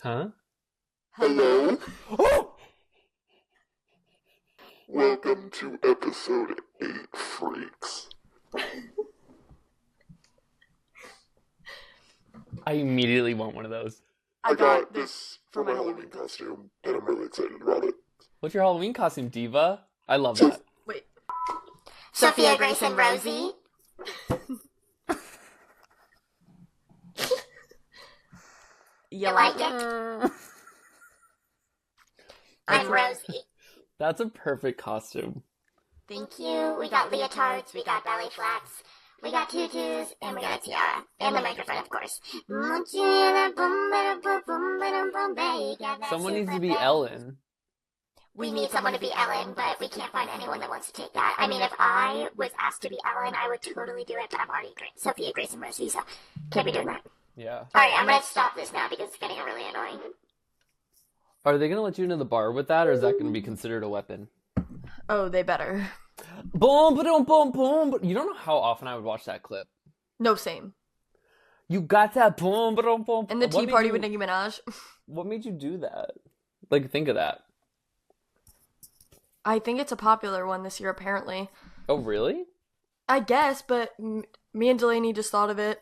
Huh? Hello? Oh! Welcome to episode 8, freaks. I immediately want one of those. I got this for my Halloween costume, and I'm really excited about it. What's your Halloween costume, Diva? I love that. Wait. Sophia, Grace, and Rosie. You like it? I'm Rosie. That's a perfect costume. Thank you. We got leotards, we got belly flats, we got tutus, and we got a tiara. And the microphone, of course. Someone needs to be Ellen. We need someone to be Ellen, but we can't find anyone that wants to take that. I mean, if I was asked to be Ellen, I would totally do it, but I'm already Sophia, Grace, and Rosie, so can't be doing that. Yeah. Alright, I'm gonna stop this now because it's getting really annoying. Are they gonna let you into the bar with that, or is that gonna be considered a weapon? Oh, they better. Boom, boom, boom, boom. You don't know how often I would watch that clip. No, same. You got that boom, boom, boom. And the tea party with Nicki Minaj. What made you do that? Like, think of that. I think it's a popular one this year, apparently. Oh, really? I guess, but me and Delaney just thought of it.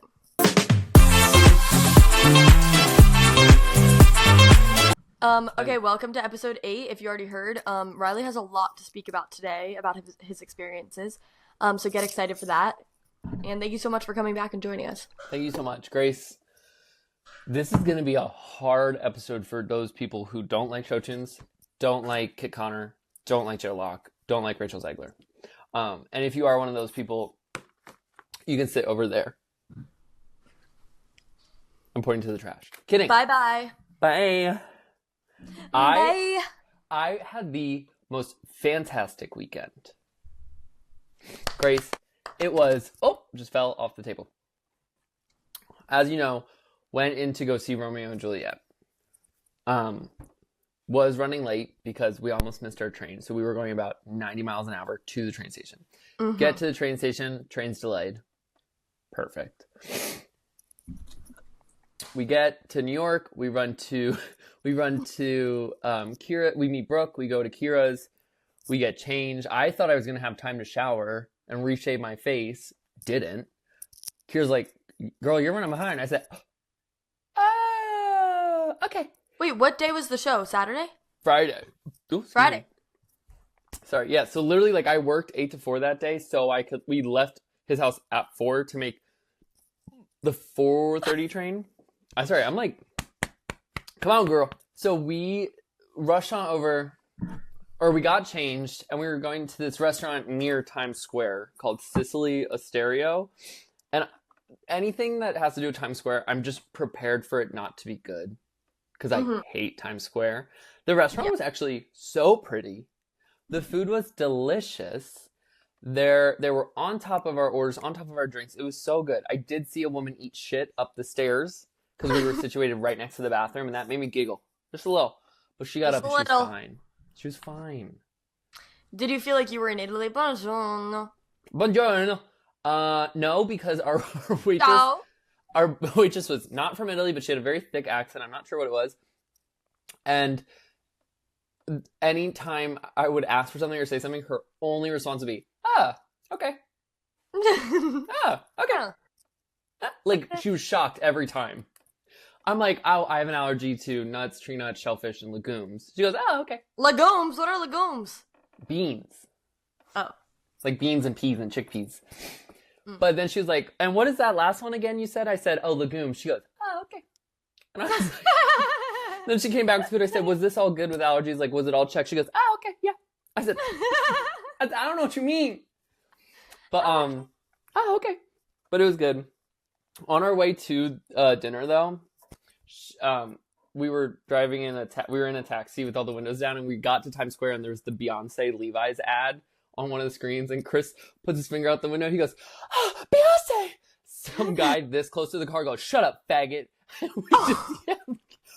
Okay, welcome to episode 8. If you already heard, Riley has a lot to speak about today, about his experiences. So get excited for that. And thank you so much for coming back and joining us. Thank you so much, Grace. This is going to be a hard episode for those people who don't like show tunes, don't like Kit Connor, don't like Joe Locke, don't like Rachel Zegler. And if you are one of those people, you can sit over there. I'm pointing to the trash. Kidding. Bye-bye. Bye. Bye. I had the most fantastic weekend. Grace, it was... Oh, just fell off the table. As you know, went in to go see Romeo and Juliet. Was running late because we almost missed our train. So we were going about 90 miles an hour to the train station. Mm-hmm. Get to the train station, train's delayed. Perfect. We get to New York, we run to Kira, we meet Brooke, we go to Kira's, we get changed. I thought I was going to have time to shower and reshave my face. Didn't. Kira's like, girl, you're running behind. I said, okay. Wait, what day was the show? Saturday? Friday. Ooh, Friday. Sorry, yeah, so literally, like, I worked 8 to 4 that day, so we left his house at 4 to make the 4:30 train. I'm like, come on, girl. So we rushed on over, or we got changed, and we were going to this restaurant near Times Square called Sicily Osterio. And anything that has to do with Times Square, I'm just prepared for it not to be good, because I hate Times Square. The restaurant was actually so pretty. The food was delicious. They were on top of our orders, on top of our drinks. It was so good. I did see a woman eat shit up the stairs because we were situated right next to the bathroom, and that made me giggle. Just a little. But she got up and she was fine. She was fine. Did you feel like you were in Italy? Buongiorno. Buongiorno. No, because our waitress was not from Italy, but she had a very thick accent. I'm not sure what it was. And anytime I would ask for something or say something, her only response would be, okay. Okay. Like, she was shocked every time. I'm like, oh, I have an allergy to nuts, tree nuts, shellfish, and legumes. She goes, okay. Legumes? What are legumes? Beans. Oh. It's like beans and peas and chickpeas. But then she was like, and what is that last one again you said? I said, legumes. She goes, okay. And I was like... Then she came back with food. I said, was this all good with allergies? Like, was it all checked? She goes, okay, yeah. I said, I don't know what you mean. But, okay. But it was good. On our way to dinner, though, we were driving we were in a taxi with all the windows down, and we got to Times Square, and there was the Beyonce Levi's ad on one of the screens, and Chris puts his finger out the window. He goes, Beyonce! Some guy this close to the car goes, shut up, faggot.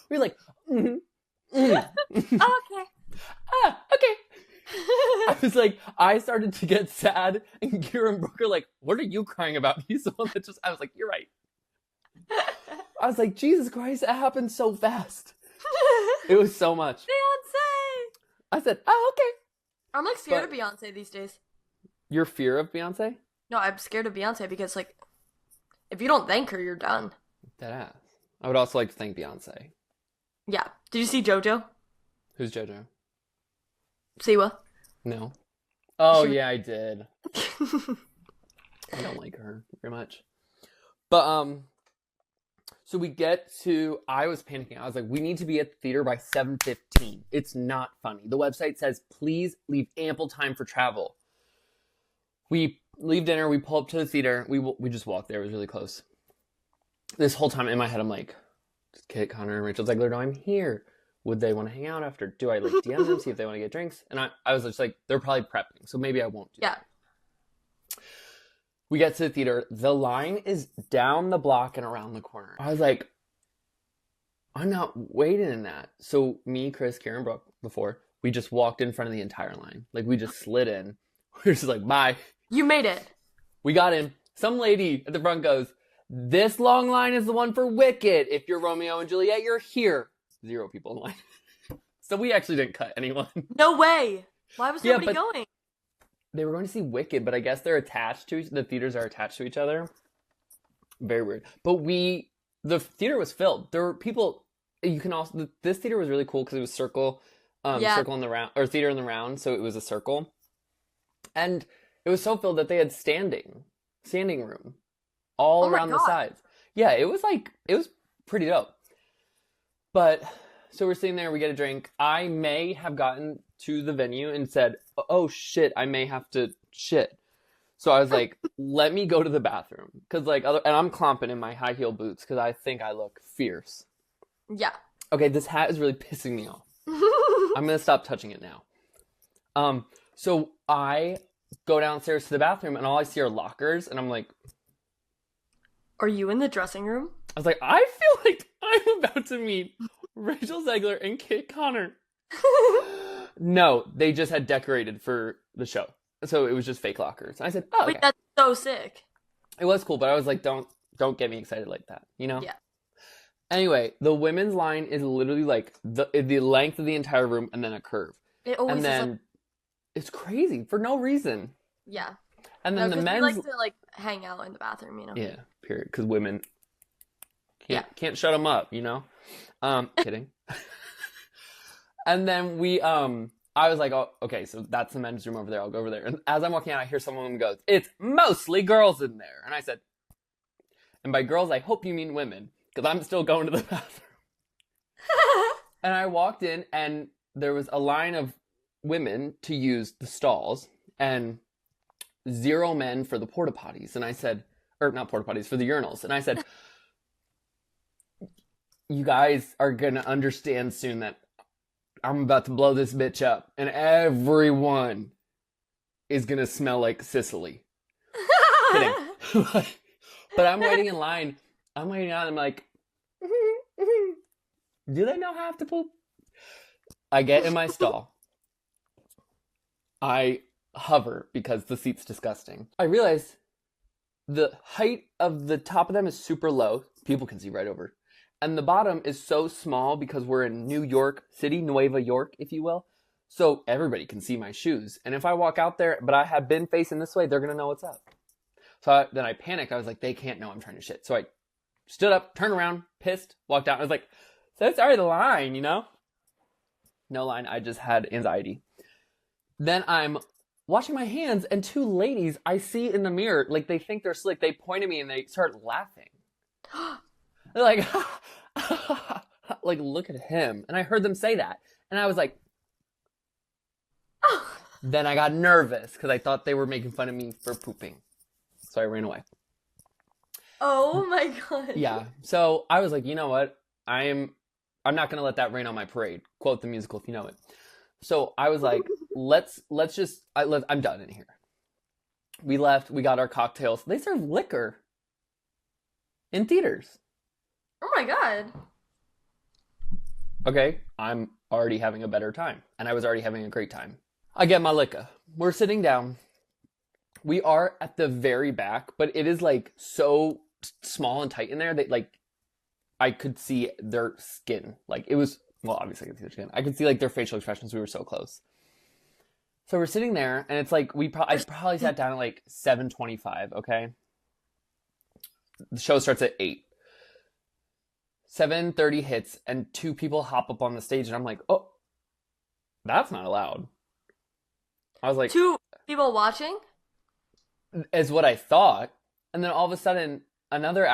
We're like, Okay. Okay. I was like, I started to get sad, and Kira and Brooke are like, what are you crying about? He's the one that I was like, you're right. I was like, Jesus Christ, it happened so fast. It was so much. Beyonce! I said, oh, okay. I'm like scared of Beyonce these days. Your fear of Beyonce? No, I'm scared of Beyonce because, like, if you don't thank her, you're done. That ass. I would also like to thank Beyonce. Yeah. Did you see JoJo? Who's JoJo? Siwa? No. Oh, yeah, I did. I don't like her very much. But, so we get to, I was panicking. I was like, we need to be at the theater by 7:15. It's not funny. The website says, please leave ample time for travel. We leave dinner, we pull up to the theater, we just walked there, it was really close. This whole time in my head, I'm like, Kit, Connor, and Rachel Zegler know I'm here. Would they want to hang out after? Do I like DM them, see if they want to get drinks? And I was just like, they're probably prepping, so maybe I won't do that. We get to the theater, the line is down the block and around the corner. I was like, I'm not waiting in that. So me, Chris, Karen, Brooke, before, we just walked in front of the entire line. Like, we just slid in. We were just like, bye. You made it. We got in. Some lady at the front goes, this long line is the one for Wicked. If you're Romeo and Juliet, you're here. 0 people in line. So we actually didn't cut anyone. No way. Why was nobody going? They were going to see Wicked, but I guess they're attached to the theaters are attached to each other. Very weird. But the theater was filled. There were people. You can also this theater was really cool because it was circle in the round, or theater in the round, so it was a circle, and it was so filled that they had standing room all around the sides. Yeah, it was pretty dope. But so we're sitting there, we get a drink. I may have gotten to the venue and said, oh shit, I may have to shit. So I was like, let me go to the bathroom. Cause and I'm clomping in my high heel boots cause I think I look fierce. Yeah. Okay, this hat is really pissing me off. I'm gonna stop touching it now. So I go downstairs to the bathroom and all I see are lockers and I'm like, are you in the dressing room? I was like, I feel like I'm about to meet Rachel Zegler and Kit Connor. No, they just had decorated for the show. So it was just fake lockers. And I said, oh, okay. Wait, that's so sick. It was cool, but I was like, don't get me excited like that, you know? Yeah. Anyway, the women's line is literally like the length of the entire room and then a curve. It always and then is like... it's crazy for no reason. Yeah. And then the men's... we like to like hang out in the bathroom, you know? Yeah, period. Because women can't shut them up, you know? Kidding. And then I was like, oh, okay, so that's the men's room over there. I'll go over there. And as I'm walking out, I hear someone goes, it's mostly girls in there. And I said, and by girls, I hope you mean women, because I'm still going to the bathroom. And I walked in, and there was a line of women to use the stalls, and 0 men for the porta potties. And I said, or not porta potties, for the urinals. And I said, you guys are going to understand soon that I'm about to blow this bitch up, and everyone is going to smell like Sicily. Kidding. But I'm waiting in line. I'm waiting on. I'm like, do they know how I have to poop? I get in my stall. I hover because the seat's disgusting. I realize the height of the top of them is super low. People can see right over. And the bottom is so small because we're in New York City, Nueva York, if you will. So everybody can see my shoes. And if I walk out there, but I have been facing this way, they're going to know what's up. So then I panicked. I was like, they can't know I'm trying to shit. So I stood up, turned around, pissed, walked out. I was like, so that's already the line, you know? No line. I just had anxiety. Then I'm washing my hands, and 2 ladies I see in the mirror, like they think they're slick. They point at me and they start laughing. They're like, like, look at him. And I heard them say that. And I was like, then I got nervous because I thought they were making fun of me for pooping. So I ran away. Oh my God. Yeah. So I was like, you know what? I'm not going to let that rain on my parade. Quote the musical if you know it. So I was like, I'm done in here. We left. We got our cocktails. They serve liquor in theaters. Oh my God. Okay, I'm already having a better time. And I was already having a great time. I get my liquor. We're sitting down. We are at the very back, but it is like so small and tight in there that like I could see their skin. Like it was Well, obviously I could see their skin. I could see like their facial expressions. We were so close. So we're sitting there, and it's like I probably sat down at like 7:25. Okay, the show starts at 8. 7:30 hits, and 2 people hop up on the stage, and I'm like, oh, that's not allowed. I was like, 2 people watching? is what I thought. And then all of a sudden, another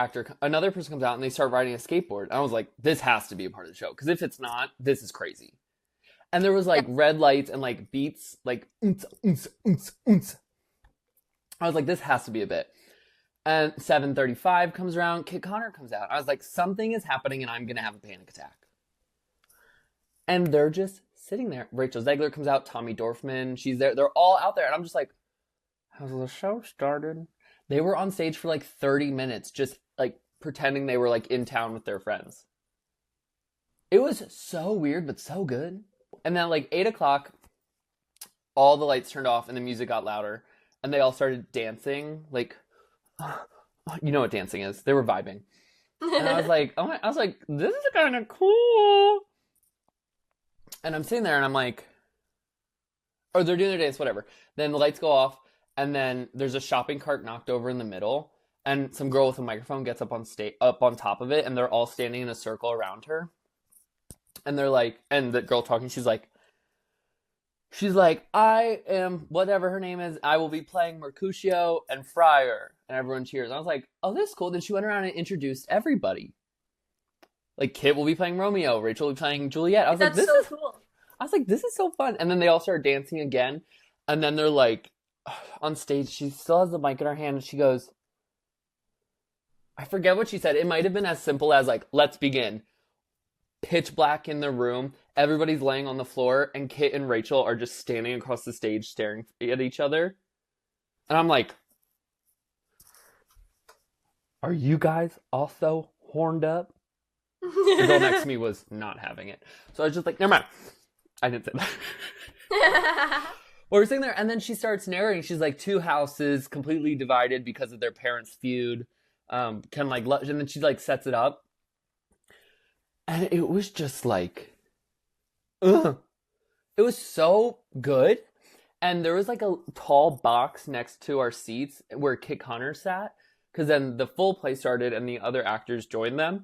person comes out, and they start riding a skateboard. And I was like, this has to be a part of the show, because if it's not, this is crazy. And there was like red lights and like beats, like oonce, oonce, oonce, oonce. I was like, this has to be a bit. And 7:35 comes around, Kit Connor comes out. I was like, something is happening and I'm going to have a panic attack. And they're just sitting there. Rachel Zegler comes out, Tommy Dorfman, she's there. They're all out there. And I'm just like, has the show started? They were on stage for like 30 minutes, just like pretending they were like in town with their friends. It was so weird, but so good. And then like 8 o'clock, all the lights turned off and the music got louder. And they all started dancing, like... You know what dancing is. They were vibing. And I was like, this is kind of cool. And I'm sitting there and I'm like, oh, they're doing their dance, whatever. Then the lights go off, and then there's a shopping cart knocked over in the middle, and some girl with a microphone gets up on top of it, and they're all standing in a circle around her. And they're like, and the girl talking, she's like, I am, whatever her name is, I will be playing Mercutio and Friar. And everyone cheers. I was like, oh, this is cool. Then she went around and introduced everybody. Like, Kit will be playing Romeo. Rachel will be playing Juliet. I was like, this is cool. I was like, this is so fun. And then they all started dancing again. And then they're like, on stage, she still has the mic in her hand. And she goes, I forget what she said. It might have been as simple as like, let's begin. Pitch black in the room. Everybody's laying on the floor, and Kit and Rachel are just standing across the stage staring at each other. And I'm like, are you guys also horned up? The girl next to me was not having it. So I was just like, never mind. I didn't say that. Well, we're sitting there, and then she starts narrating. She's like, 2 houses completely divided because of their parents' feud. And then she like sets it up. And it was just like, ugh. It was so good. And there was like a tall box next to our seats where Kit Connor sat. Because then the full play started and the other actors joined them.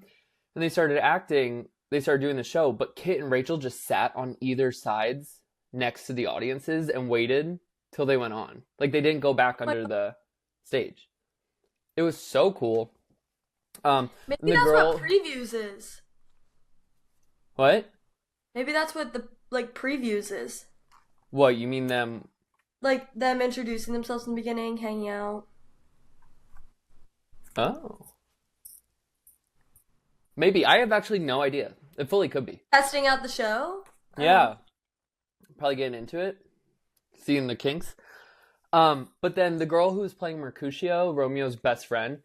And they started acting. They started doing the show. But Kit and Rachel just sat on either sides next to the audiences and waited till they went on. Like, they didn't go back under the stage. It was so cool. Maybe that's what previews is. What? Maybe that's what the previews is. What, you mean them? Like them introducing themselves in the beginning, hanging out. Oh. Maybe. I have actually no idea. It fully could be. Testing out the show? Yeah. Probably getting into it. Seeing the kinks. But then the girl who was playing Mercutio, Romeo's best friend,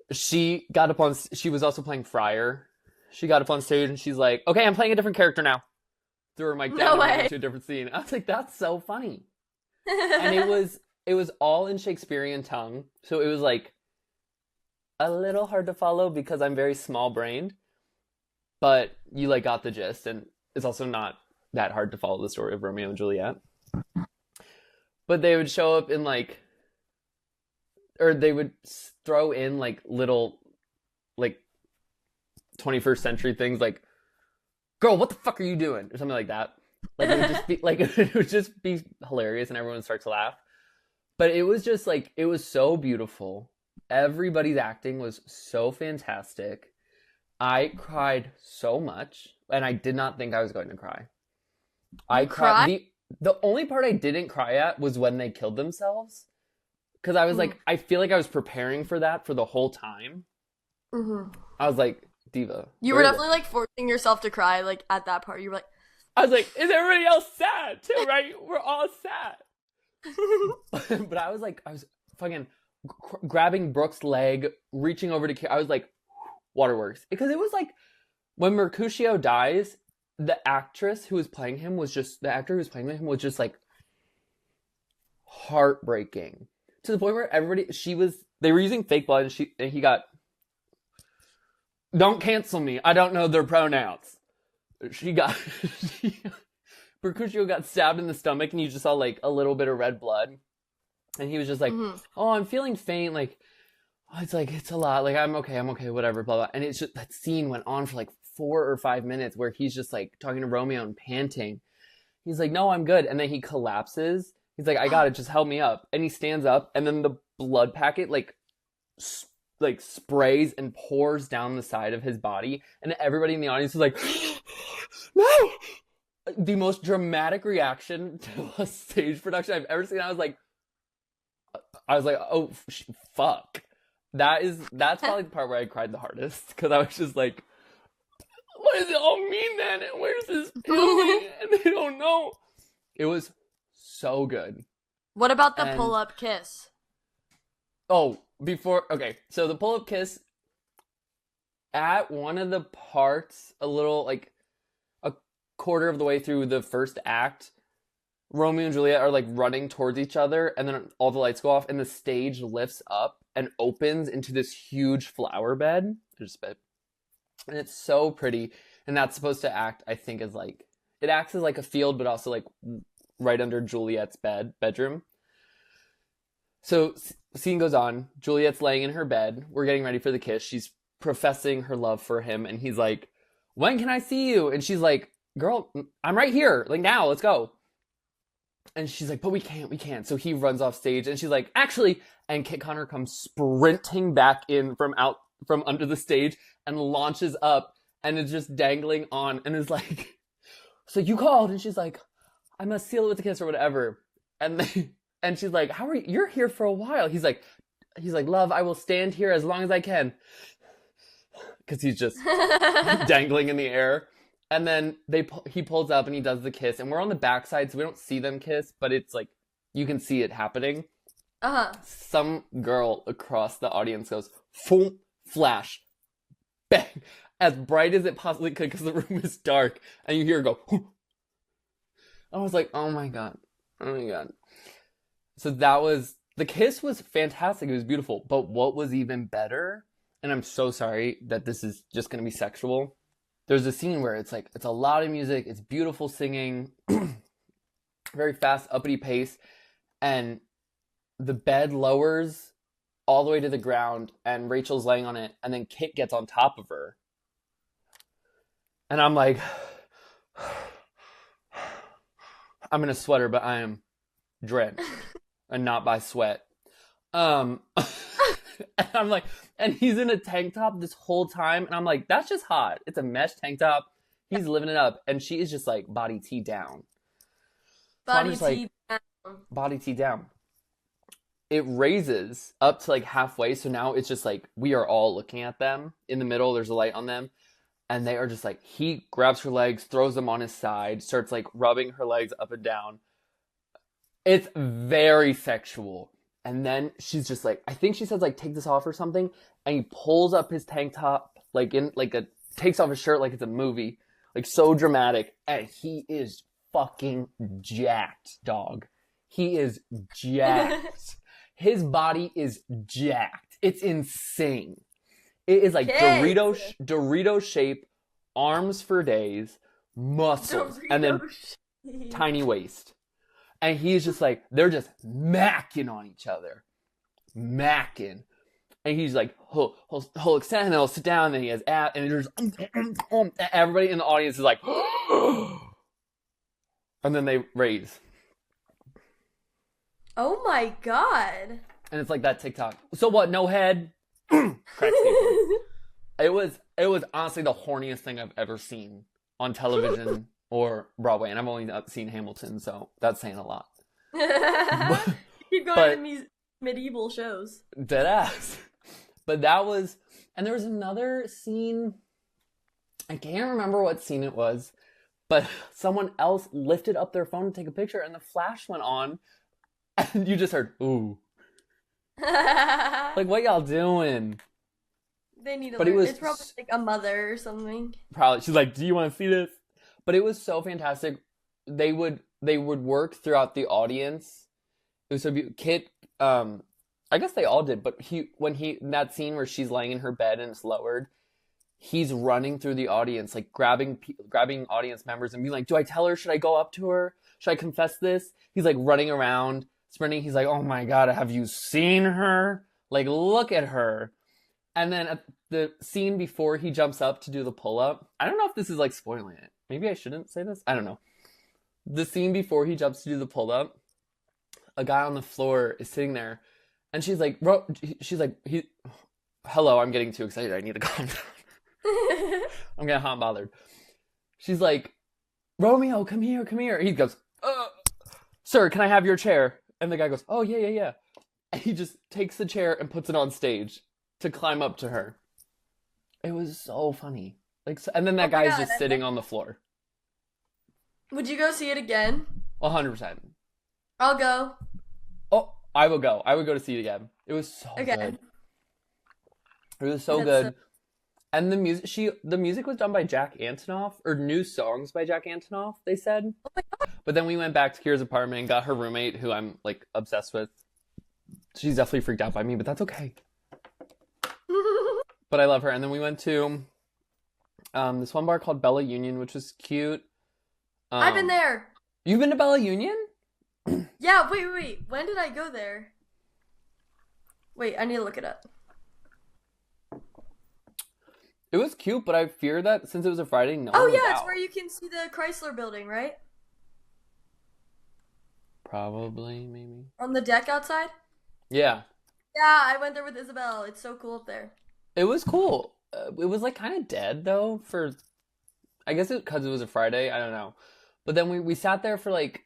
she was also playing Friar. She got up on stage and she's like, okay, I'm playing a different character now. Threw her mic down and went to a different scene. I was like, that's so funny. And it was all in Shakespearean tongue. So it was like a little hard to follow because I'm very small brained. But you like got the gist, and it's also not that hard to follow the story of Romeo and Juliet. But they would show up in or they would throw in little 21st century things like, girl, what the fuck are you doing? Or something like that. It would just be it would just be hilarious and everyone would start to laugh. But it was just it was so beautiful. Everybody's acting was so fantastic. I cried so much, and I did not think I was going to cry. I cried. The only part I didn't cry at was when they killed themselves. Because I was I feel like I was preparing for that for the whole time. Mm-hmm. I was like, Diva. You were definitely forcing yourself to cry at that part. You were like, I was like, is everybody else sad too, right? We're all sad. But I was fucking grabbing Brooke's leg, reaching over to I was like, waterworks. Because it was when Mercutio dies, the actor who was playing him was just heartbreaking. To the point where they were using fake blood, and he got, don't cancel me, I don't know their pronouns. Mercutio got stabbed in the stomach, and you just saw like a little bit of red blood, and he was just like, "Oh, I'm feeling faint." Like, oh, it's a lot. Like, I'm okay, whatever, blah blah. And it's just that scene went on for like 4 or 5 minutes where he's just like talking to Romeo and panting. He's like, "No, I'm good," and then he collapses. He's like, "I got it. Just help me up." And he stands up, and then the blood packet like sprays and pours down the side of his body, and everybody in the audience is like, "No!" The most dramatic reaction to a stage production I've ever seen. I was like, "Oh, fuck!" That's probably the part where I cried the hardest, because I was just like, "What does it all mean then? And where's this going?" And they don't know. It was so good. What about the pull-up kiss? Oh, okay, so the pull-up kiss, at one of the parts, a little, like, a quarter of the way through the first act, Romeo and Juliet are, like, running towards each other, and then all the lights go off, and the stage lifts up and opens into this huge flower bed. And it's so pretty, and that's supposed to act, I think, as, like, it acts as, like, a field, but also, like, right under Juliet's bedroom. So, scene goes on. Juliet's laying in her bed. We're getting ready for the kiss. She's professing her love for him, and he's like, "When can I see you?" And she's like, "Girl, I'm right here. Like, now, let's go." And she's like, "But we can't. So he runs off stage, and she's like, "Actually," and Kit Connor comes sprinting back in from under the stage and launches up and is just dangling on and is like, "So you called?" And she's like, "I must seal it with a kiss," or whatever. And she's like, "How are you? You're here for a while." He's like, "Love, I will stand here as long as I can." Because he's just dangling in the air. And then he pulls up and he does the kiss. And we're on the backside, so we don't see them kiss, but it's like, you can see it happening. Some girl across the audience goes, "Boom, flash, bang," as bright as it possibly could, because the room is dark. And you hear her go, "Whoop." I was like, oh my god. So the kiss was fantastic. It was beautiful. But what was even better, and I'm so sorry that this is just going to be sexual. There's a scene where it's a lot of music. It's beautiful singing, very fast, uppity pace. And the bed lowers all the way to the ground and Rachel's laying on it. And then Kit gets on top of her. And I'm like, I'm in a sweater, but I am drenched. And not by sweat. And I'm like, and he's in a tank top this whole time. And I'm like, that's just hot. It's a mesh tank top. He's living it up. And she is just like body T down. Body T down. It raises up to like halfway. So now it's just like, we are all looking at them. In the middle, there's a light on them. And they are just like, he grabs her legs, throws them on his side, starts like rubbing her legs up and down. It's very sexual. And then she's just like, I think she says like, "Take this off" or something. And he pulls up his tank top, takes off his shirt like it's a movie. Like, so dramatic. And he is fucking jacked, dog. He is jacked. His body is jacked. It's insane. It is like Dorito shape, arms for days, muscles, and then tiny waist. And he's just like, they're just macking on each other. Macking. And he's like, he'll extend, and then he'll sit down, and then he has abs, and there's, everybody in the audience is like, and then they raise. Oh my god. And it's like that TikTok. So what, no head? It was honestly the horniest thing I've ever seen on television or Broadway, and I've only seen Hamilton, so that's saying a lot. You're going to these medieval shows. Deadass. But that was, and there was another scene, I can't remember what scene it was, but someone else lifted up their phone to take a picture, and the flash went on, and you just heard, "Ooh." Like, what y'all doing? They need to learn. It's probably like a mother or something. Probably. She's like, "Do you want to see this?" But it was so fantastic. They would work throughout the audience. It was so beautiful. Kit, I guess they all did, but in that scene where she's laying in her bed and it's lowered, he's running through the audience, like grabbing audience members and being like, do I tell her? Should I go up to her? Should I confess this? He's like running around, sprinting. He's like, oh my God, have you seen her? Like, look at her. And then at the scene before he jumps up to do the pull-up, I don't know if this is like spoiling it. Maybe I shouldn't say this. I don't know. The scene before he jumps to do the pull-up, a guy on the floor is sitting there, and she's like, hello, I'm getting too excited. I need to calm down. I'm getting hot and bothered. She's like, Romeo, come here, come here. He goes, sir, can I have your chair? And the guy goes, oh, yeah. And he just takes the chair and puts it on stage to climb up to her. It was so funny. Like, and then that guy's just sitting on the floor. Would you go see it again? 100%. I'll go. Oh, I will go. I would go to see it again. It was so good. It was so good. And the music was done by Jack Antonoff, or new songs by Jack Antonoff, they said. Oh my God. But then we went back to Kira's apartment and got her roommate, who I'm like obsessed with. She's definitely freaked out by me, but that's okay. But I love her. And then we went to this one bar called Bella Union, which was cute. I've been there. You've been to Bella Union? Yeah, wait. When did I go there? Wait, I need to look it up. It was cute, but I fear that since it was a Friday, no one Oh was yeah, it's out. where you can see the Chrysler building, right? Probably, maybe. On the deck outside? Yeah. Yeah, I went there with Isabel. It's so cool up there. It was cool. It was like kind of dead though for, I guess because it was a Friday. I don't know. But then we sat there for like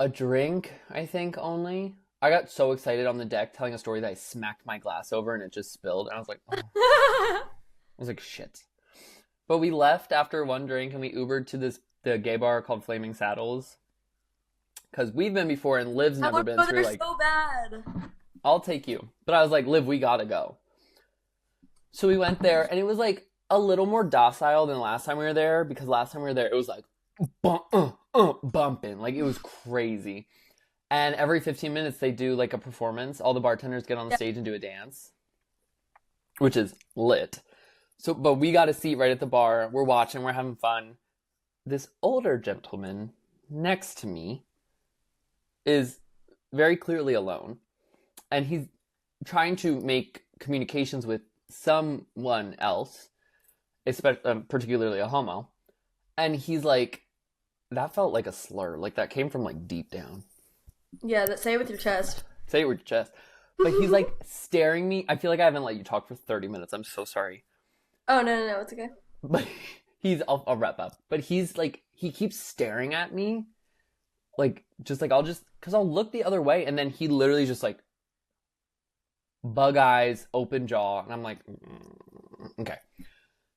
a drink, I think only. I got so excited on the deck telling a story that I smacked my glass over and it just spilled. And I was like, oh. I was like, shit. But we left after one drink and we Ubered to the gay bar called Flaming Saddles. Because we've been before and Liv's never been. So we're like, so bad. I'll take you. But I was like, Liv, we gotta go. So we went there and it was like a little more docile than last time we were there. Because last time we were there, it was like bumping. Like it was crazy. And every 15 minutes they do like a performance. All the bartenders get on the stage and do a dance. Which is lit. So, but we got a seat right at the bar. We're watching. We're having fun. This older gentleman next to me is very clearly alone. And he's trying to make communications with someone else, especially, particularly a homo. And he's like, that felt like a slur. Like that came from like deep down. Yeah, say it with your chest. Say it with your chest. But he's like staring me. I feel like I haven't let you talk for 30 minutes. I'm so sorry. Oh, no, it's okay. But I'll wrap up. But he's like, he keeps staring at me. Like, just like, because I'll look the other way. And then he literally just like, bug eyes, open jaw. And I'm like, okay.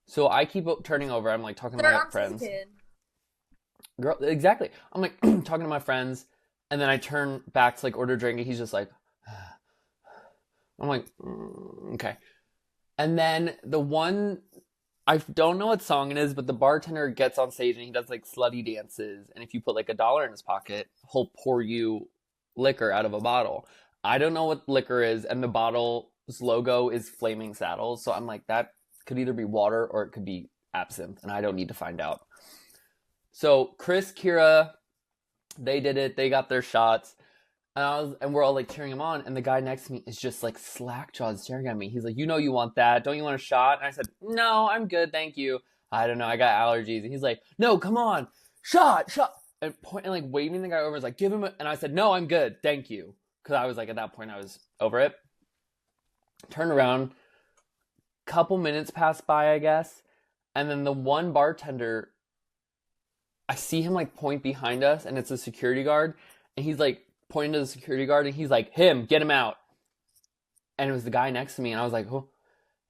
So I keep turning over. I'm like talking to my friends. Girl, exactly. I'm like talking to my friends. And then I turn back to like order a drink. And he's just like, I'm like, okay. And then I don't know what song it is, but the bartender gets on stage and he does like slutty dances. And if you put like $1 in his pocket, he'll pour you liquor out of a bottle. I don't know what liquor is. And the bottle's logo is Flaming Saddles. So I'm like, that could either be water or it could be absinthe. And I don't need to find out. So Chris, Kira, they did it. They got their shots. And we're all like cheering him on. And the guy next to me is just like slack-jawed staring at me. He's like, you know you want that. Don't you want a shot? And I said, no, I'm good. Thank you. I don't know. I got allergies. And he's like, no, come on. Shot. And like waving the guy over. Is like, give him a... And I said, no, I'm good. Thank you. Because I was like, at that point, I was over it. Turned around. Couple minutes passed by, I guess. And then the one bartender, I see him like point behind us. And it's a security guard. And he's like, pointing to the security guard and he's like, him, get him out. And it was the guy next to me and I was like, oh.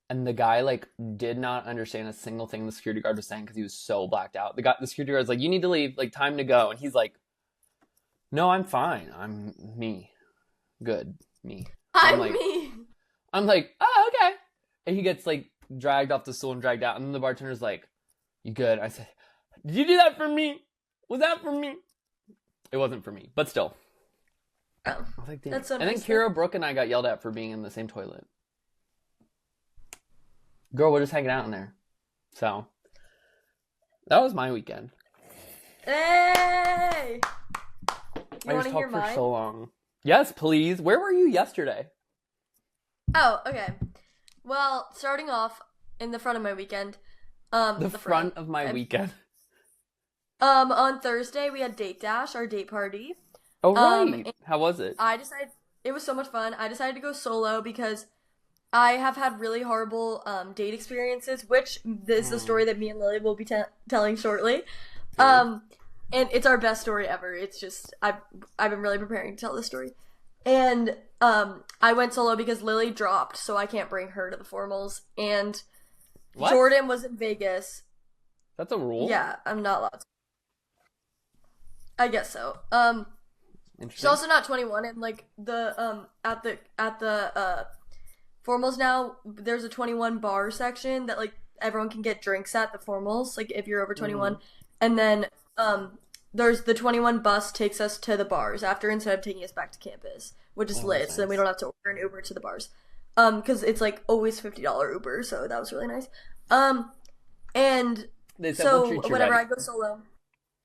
And the guy like did not understand a single thing the security guard was saying because he was so blacked out. The security guard was like, you need to leave, like time to go. And he's like, no, I'm fine. I'm me. Good. Me. I'm like, me. I'm like, oh, okay. And he gets like dragged off the stool and dragged out. And then the bartender's like, you good? I said, did you do that for me? Was that for me? It wasn't for me, but still. Oh, I was like, damn. that's so and nice. then Kira, Brooke, and I got yelled at for being in the same toilet. Girl, we're just hanging out in there. So, that was my weekend. Hey! I just talked for so long. Yes, please. Where were you yesterday? Oh, okay. Well, starting off in the front of my weekend. The front of my weekend. On Thursday we had Date Dash, our date party. Oh, right. How was it? It was so much fun. I decided to go solo because I have had really horrible date experiences, which this is a story that me and Lily will be telling shortly. And it's our best story ever. It's just I've been really preparing to tell this story. And I went solo because Lily dropped, so I can't bring her to the formals. And what? Jordan was in Vegas. That's a rule? Yeah, I'm not allowed to. I guess so. She's also not 21, and like the at the formals now, there's a 21 bar section that like everyone can get drinks at the formals, like if you're over 21. And then there's the 21 bus takes us to the bars after instead of taking us back to campus, which is lit. So then we don't have to order an Uber to the bars. Because it's like always $50 Uber, so that was really nice. And so whenever I go solo,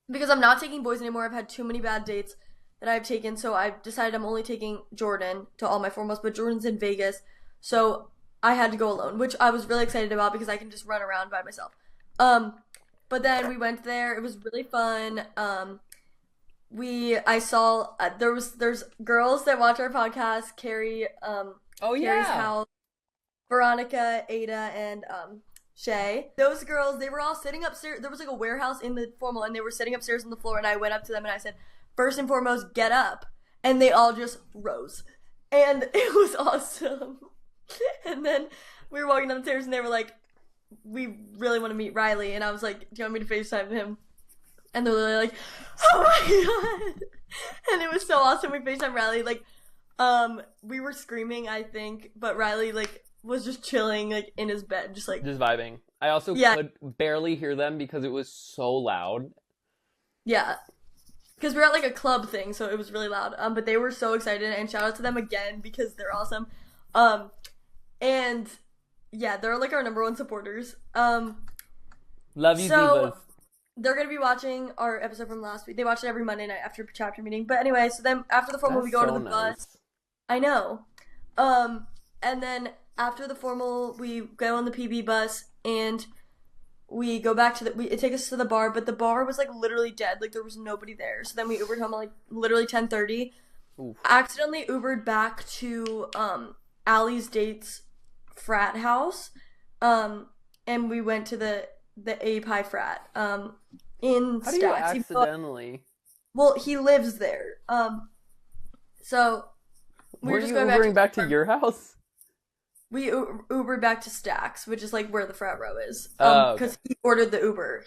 because I'm not taking boys anymore, I've had too many bad dates that I've taken, so I've decided I'm only taking Jordan to all my formals, but Jordan's in Vegas, so I had to go alone, which I was really excited about because I can just run around by myself. But then we went there, it was really fun. I saw there's girls that watch our podcast, Carrie, Carrie's house, Veronica, Ada, and Shay. Those girls, they were all sitting upstairs. There was like a warehouse in the formal, and they were sitting upstairs on the floor, and I went up to them and I said, first and foremost, get up. And they all just rose. And it was awesome. And then we were walking downstairs and they were like, we really want to meet Riley. And I was like, do you want me to FaceTime him? And they're literally like, oh my god. And it was so awesome. We FaceTime Riley. Like, we were screaming, I think, but Riley like was just chilling like in his bed, just vibing. I also could barely hear them because it was so loud. Yeah. Because we're at like a club thing, so it was really loud. But they were so excited, and shout out to them again because they're awesome. And yeah, they're like our number one supporters. Love you, divas. They're gonna be watching our episode from last week. They watch it every Monday night after chapter meeting. But anyway, so then after the formal, we go to the bus. I know. And then after the formal, we go on the PB bus and we go back to it takes us to the bar, but the bar was like literally dead. Like there was nobody there. So then we Ubered home at like literally 10:30. Accidentally Ubered back to Allie's date's frat house. And we went to the A-Pi frat in Stacks. How do you accidentally? Well, he lives there. So we were just going Ubering back to your house? We Ubered back to Stacks, which is like where the frat row is. Because he ordered the Uber.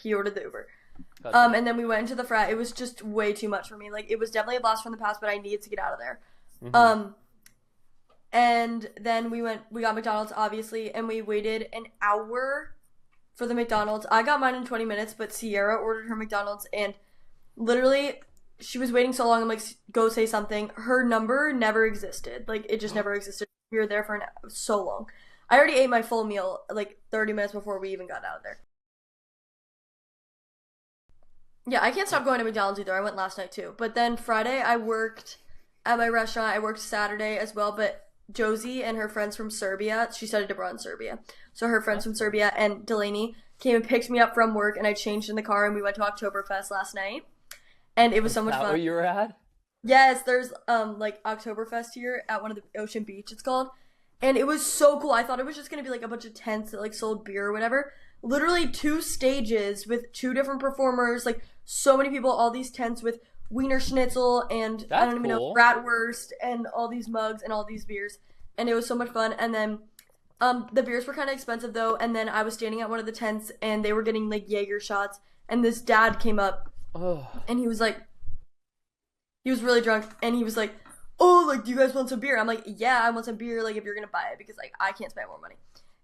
Gotcha. And then we went into the frat. It was just way too much for me. Like, it was definitely a blast from the past, but I needed to get out of there. And then we got McDonald's, obviously, and we waited an hour for the McDonald's. I got mine in 20 minutes, but Sierra ordered her McDonald's, and literally, she was waiting so long. I'm like, go say something. Her number never existed. Like, it just never existed. We were there for so long. I already ate my full meal like 30 minutes before we even got out of there. Yeah, I can't stop going to McDonald's either. I went last night too. But then Friday I worked at my restaurant. I worked Saturday as well. But Josie and her friends from Serbia, she studied abroad in Serbia. So her friends from Serbia and Delaney came and picked me up from work, and I changed in the car and we went to Oktoberfest last night. And it was so much fun. Is that where you were at? Yes, there's like Oktoberfest here at one of the Ocean Beach, it's called. And it was so cool. I thought it was just gonna be like a bunch of tents that like sold beer or whatever. Literally 2 stages with 2 different performers, like so many people, all these tents with Wiener Schnitzel and I don't even know, bratwurst and all these mugs and all these beers. And it was so much fun. And then the beers were kind of expensive though, and then I was standing at one of the tents and they were getting like Jaeger shots, and this dad came up and he was like, he was really drunk, and he was like, oh, like, do you guys want some beer? I'm like, yeah, I want some beer, like, if you're gonna buy it, because, like, I can't spend more money.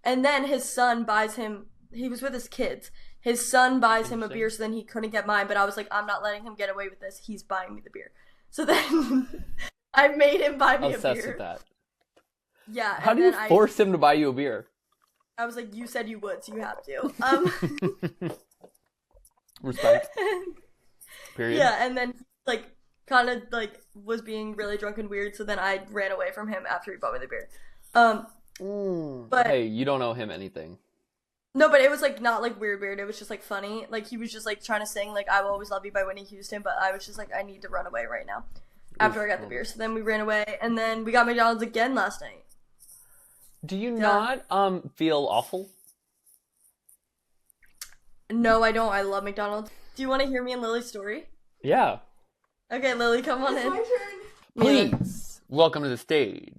And then his son buys him, he was with his kids, his son buys him a beer, so then he couldn't get mine, but I was like, I'm not letting him get away with this, he's buying me the beer. So then, I made him buy me a beer. Obsessed with that. Yeah. How do you force him to buy you a beer? I was like, you said you would, so you have to. Respect. Period. Yeah, and then like kind of like was being really drunk and weird, so then I ran away from him after he bought me the beer. But hey, you don't owe him anything. no, but it was like not like weird. It was just like funny. Like he was just like trying to sing like "I Will Always Love You" by Whitney Houston, but I was just like, I need to run away right now after I got the beer. So then we ran away, and then we got McDonald's again last night. Do you not feel awful? No, I don't. I love McDonald's. Do you want to hear me and Lily's story? Yeah. Okay, Lily, come on in. Please, welcome to the stage.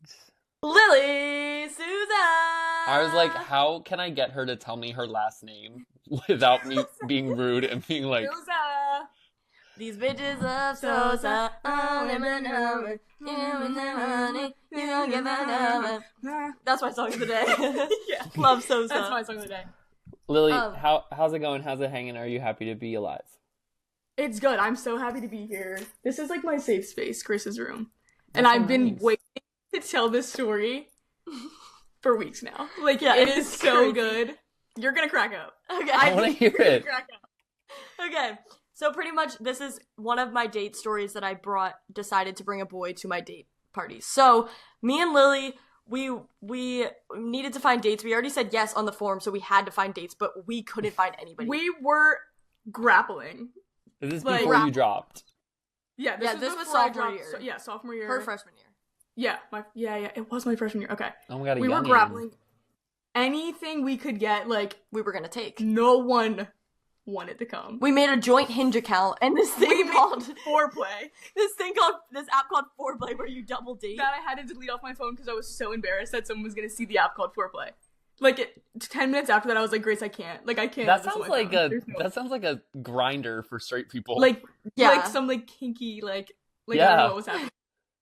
Lily Susan! I was like, how can I get her to tell me her last name without me being rude and being like... Sousa. These bitches of Sosa. That's my song of the day. Yeah. Love Sosa. That's my song of the day. Lily, how's it going? How's it hanging? Are you happy to be alive? It's good. I'm so happy to be here. This is like my safe space, Chris's room. And That's so I've been nice. waiting to tell this story for weeks now. Like, Yeah, it is it's so crazy. good. You're gonna crack up. Okay. I want to hear You're gonna it. crack up. Okay. So pretty much this is one of my date stories that I decided to bring a boy to my date party. So me and Lily, we needed to find dates. We already said yes on the form, so we had to find dates, but we couldn't find anybody. We were grappling. Is this Like- before you dropped? Yeah, Yeah, this was before I sophomore dropped- year. yeah, sophomore year. Her freshman year. Yeah, it was my freshman year. Okay. Oh my god, We were grappling. Anything we could get, like, We were gonna take. no one wanted to come. We made a joint Hinge account, and this thing called Foreplay. this app called Foreplay, where you double date. That I had to delete off my phone because I was so embarrassed that someone was going to see the app called Foreplay. Like, 10 minutes after that, I was like, Grace, I can't. Like, I can't. That have this on sounds my like phone. There's no- that sounds like a grinder for straight people. like, Yeah. like some, like, kinky, like I don't Yeah. know what was happening.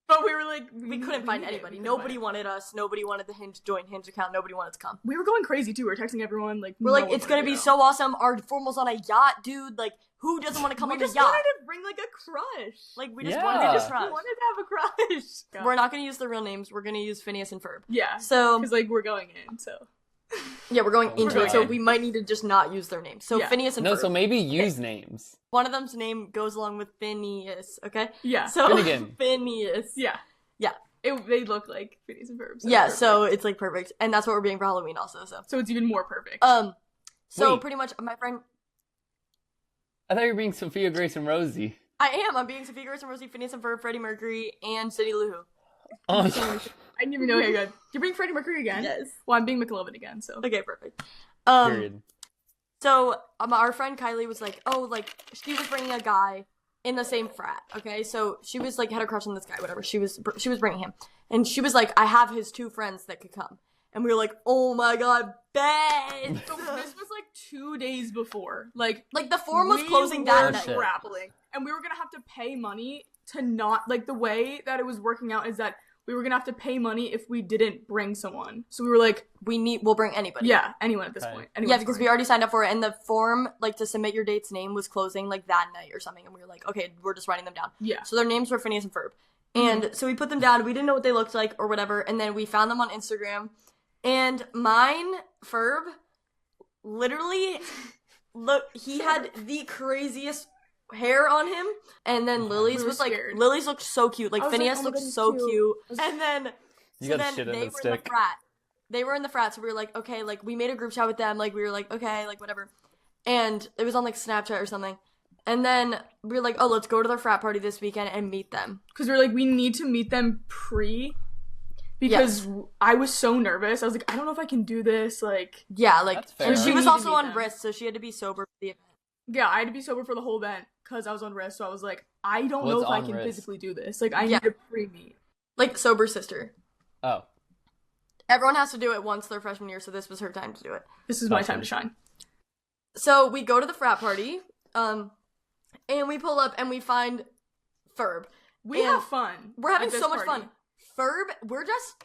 But we were like, We couldn't find anybody. Nobody wanted us. Nobody wanted the joint Hinge account. Nobody wanted to come. We were going crazy, too. We were texting everyone, like, We're no like, one it's gonna wanted be to go. so awesome. Our formal's on a yacht, dude. Like, who doesn't want to come We on the just yacht? wanted to bring, like, a crush. Like, we just Yeah. wanted to We just crush. wanted to have a crush. We're not gonna use the real names. We're gonna use Phineas and Ferb. Yeah. So Because, like, we're going in, so. yeah, we're going into it. So Okay. we might need to just not use their names. So Yeah. Phineas and no, Ferb. so maybe use names. One of them's name goes along with Phineas. Okay. Yeah. So Finnegan. Phineas. Yeah. Yeah. They look like Phineas and Ferb. So Yeah. it's So perfect. it's like perfect, and that's what we're being for Halloween also. So it's even more perfect. So Wait. pretty much, my friend. I thought you were being Sophia, Grace, and Rosie. I am. I'm being Sophia Grace and Rosie, Phineas and Ferb, Freddie Mercury, and Cindy Lou Who. Oh, I didn't even know you good. You're being Freddie Mercury again? Yes. Well, I'm being McLovin again, so. Okay, perfect. period. So our friend Kylie was like, oh, like she was bringing a guy in the same frat. Okay, so she was like had a crush on this guy, whatever. She was bringing him, and she was like, I have his two friends that could come, and we were like, oh my god, bet. So this was like 2 days before. Like Like the form was we closing were that Oh, night. shit. grappling. And we were gonna have to pay money to not, like, the way that it was working out is that we were gonna have to pay money if we didn't bring someone. So we were like, We'll bring anybody. yeah, anyone at this Okay. point. Yeah, Anyone's because fine. we already signed up for it, and the form, like, to submit your date's name was closing, like, that night or something, and we were like, okay, we're just writing them down. Yeah. So their names were Phineas and Ferb. And so we put them down, we didn't know what they looked like or whatever, and then we found them on Instagram, and mine, Ferb, literally, look, he had the craziest hair on him, and then Lily's We were was, like, scared. Lily's looked so cute, like, I was like, Phineas oh my looked God, he's so cute. cute, and then... You So got then shit in they the were in the stick. frat. They were in the frat, so we were like, okay, like, we made a group chat with them, like, we were like, okay, like, whatever. And it was on, like, Snapchat or something. And then we were like, oh, let's go to their frat party this weekend and meet them. Because we were like, we need to meet them because I was so nervous. I was like, I don't know if I can do this. Like, Yeah, like, That's fair. and she We was need to also meet on them. wrist, so she had to be sober for the event. yeah, I had to be sober for the whole event because I was on risk. So I was like, I don't know What's if I on can risk? physically do this. Like, I Yeah. need to pre-meet. Like, sober sister. Oh, Everyone has to do it once their freshman year, so this was her time to do it. This is my Awesome. time to shine. So we go to the frat party, and we pull up and we find Ferb. We And have fun. We're having at this so much party. fun. Ferb, we're just...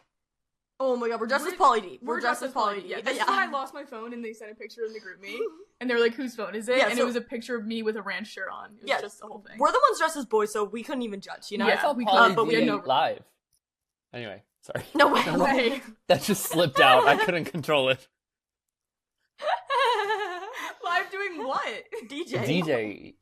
Oh my god, we're dressed as Pauly D. We're dressed as Pauly D. Yeah, this is when I lost my phone and they sent a picture in the group me. And they were like, whose phone is it? Yeah, and so- it was a picture of me with a ranch shirt on. It was Yeah. just the whole thing. We're the ones dressed as boys, so we couldn't even judge, you know? I Yeah, saw we Pauly could, but we D had no- live. Anyway, sorry. No way. Hey. That just slipped out. I couldn't control it. Live doing what? DJ.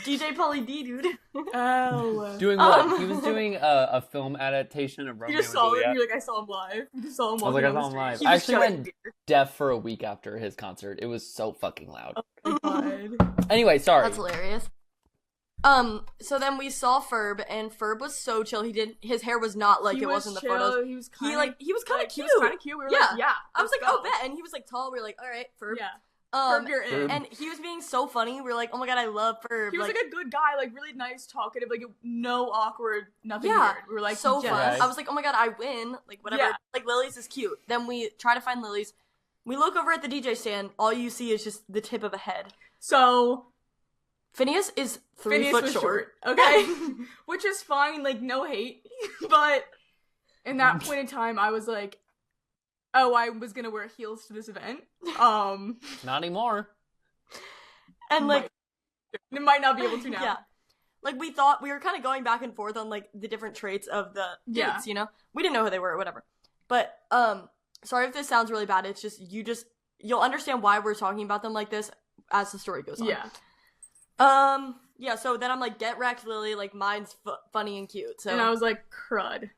DJ Polly D, dude. Oh. Doing what? He was doing a film adaptation of Romeo You just saw Juliet. him. You're like, I saw him live. You just saw him. I was like, I saw him live. I actually went deaf for a week after his concert. It was so fucking loud. Oh my god. Anyway, sorry. That's hilarious. So then we saw Ferb, and Ferb was so chill. His hair was not like it was in the photos. He was He was kind of cute. He was kind of cute. We were like, yeah. I was like, let's oh, go. bet. And he was like tall. We were like, all right, Ferb. Yeah. Ferb, you're in. And he was being so funny. We were like, oh my god, I love Ferb. He was like a good guy, like really nice, talkative, like no awkward, nothing yeah, weird. We were like, so yes. fun. Right. I was like, oh my god, I win. Like whatever. Yeah. Like Lily's is cute. Then we try to find Lily's. We look over at the DJ stand. All you see is just the tip of a head. So Phineas is 3 Phineas foot was short. okay, which is fine, like no hate, but in that point in time, I was like, oh, I was gonna wear heels to this event. Not anymore. And like, it might not be able to now. yeah. Like we thought we were kind of going back and forth on like the different traits of the dudes, Yeah. you know? We didn't know who they were or whatever. But sorry if this sounds really bad. It's just you'll understand why we're talking about them like this as the story goes on. Yeah. Yeah, so then I'm like, get wrecked, Lily, like mine's funny and cute. So And I was like, crud,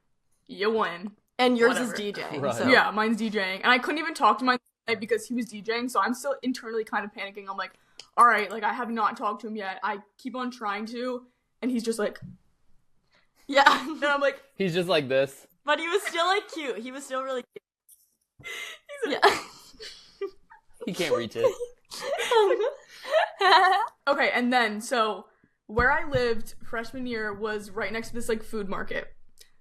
you win. and yours whatever. is DJing. Right. So Yeah, mine's DJing, and I couldn't even talk to my because he was DJing, so I'm still internally kind of panicking. I'm like, all right, like I have not talked to him yet. I keep on trying to, and he's just like, yeah. and I'm like, He's just like this. But he was still like cute. He was still really cute. he's Yeah. He can't reach it. okay, and then so where I lived freshman year was right next to this like food market.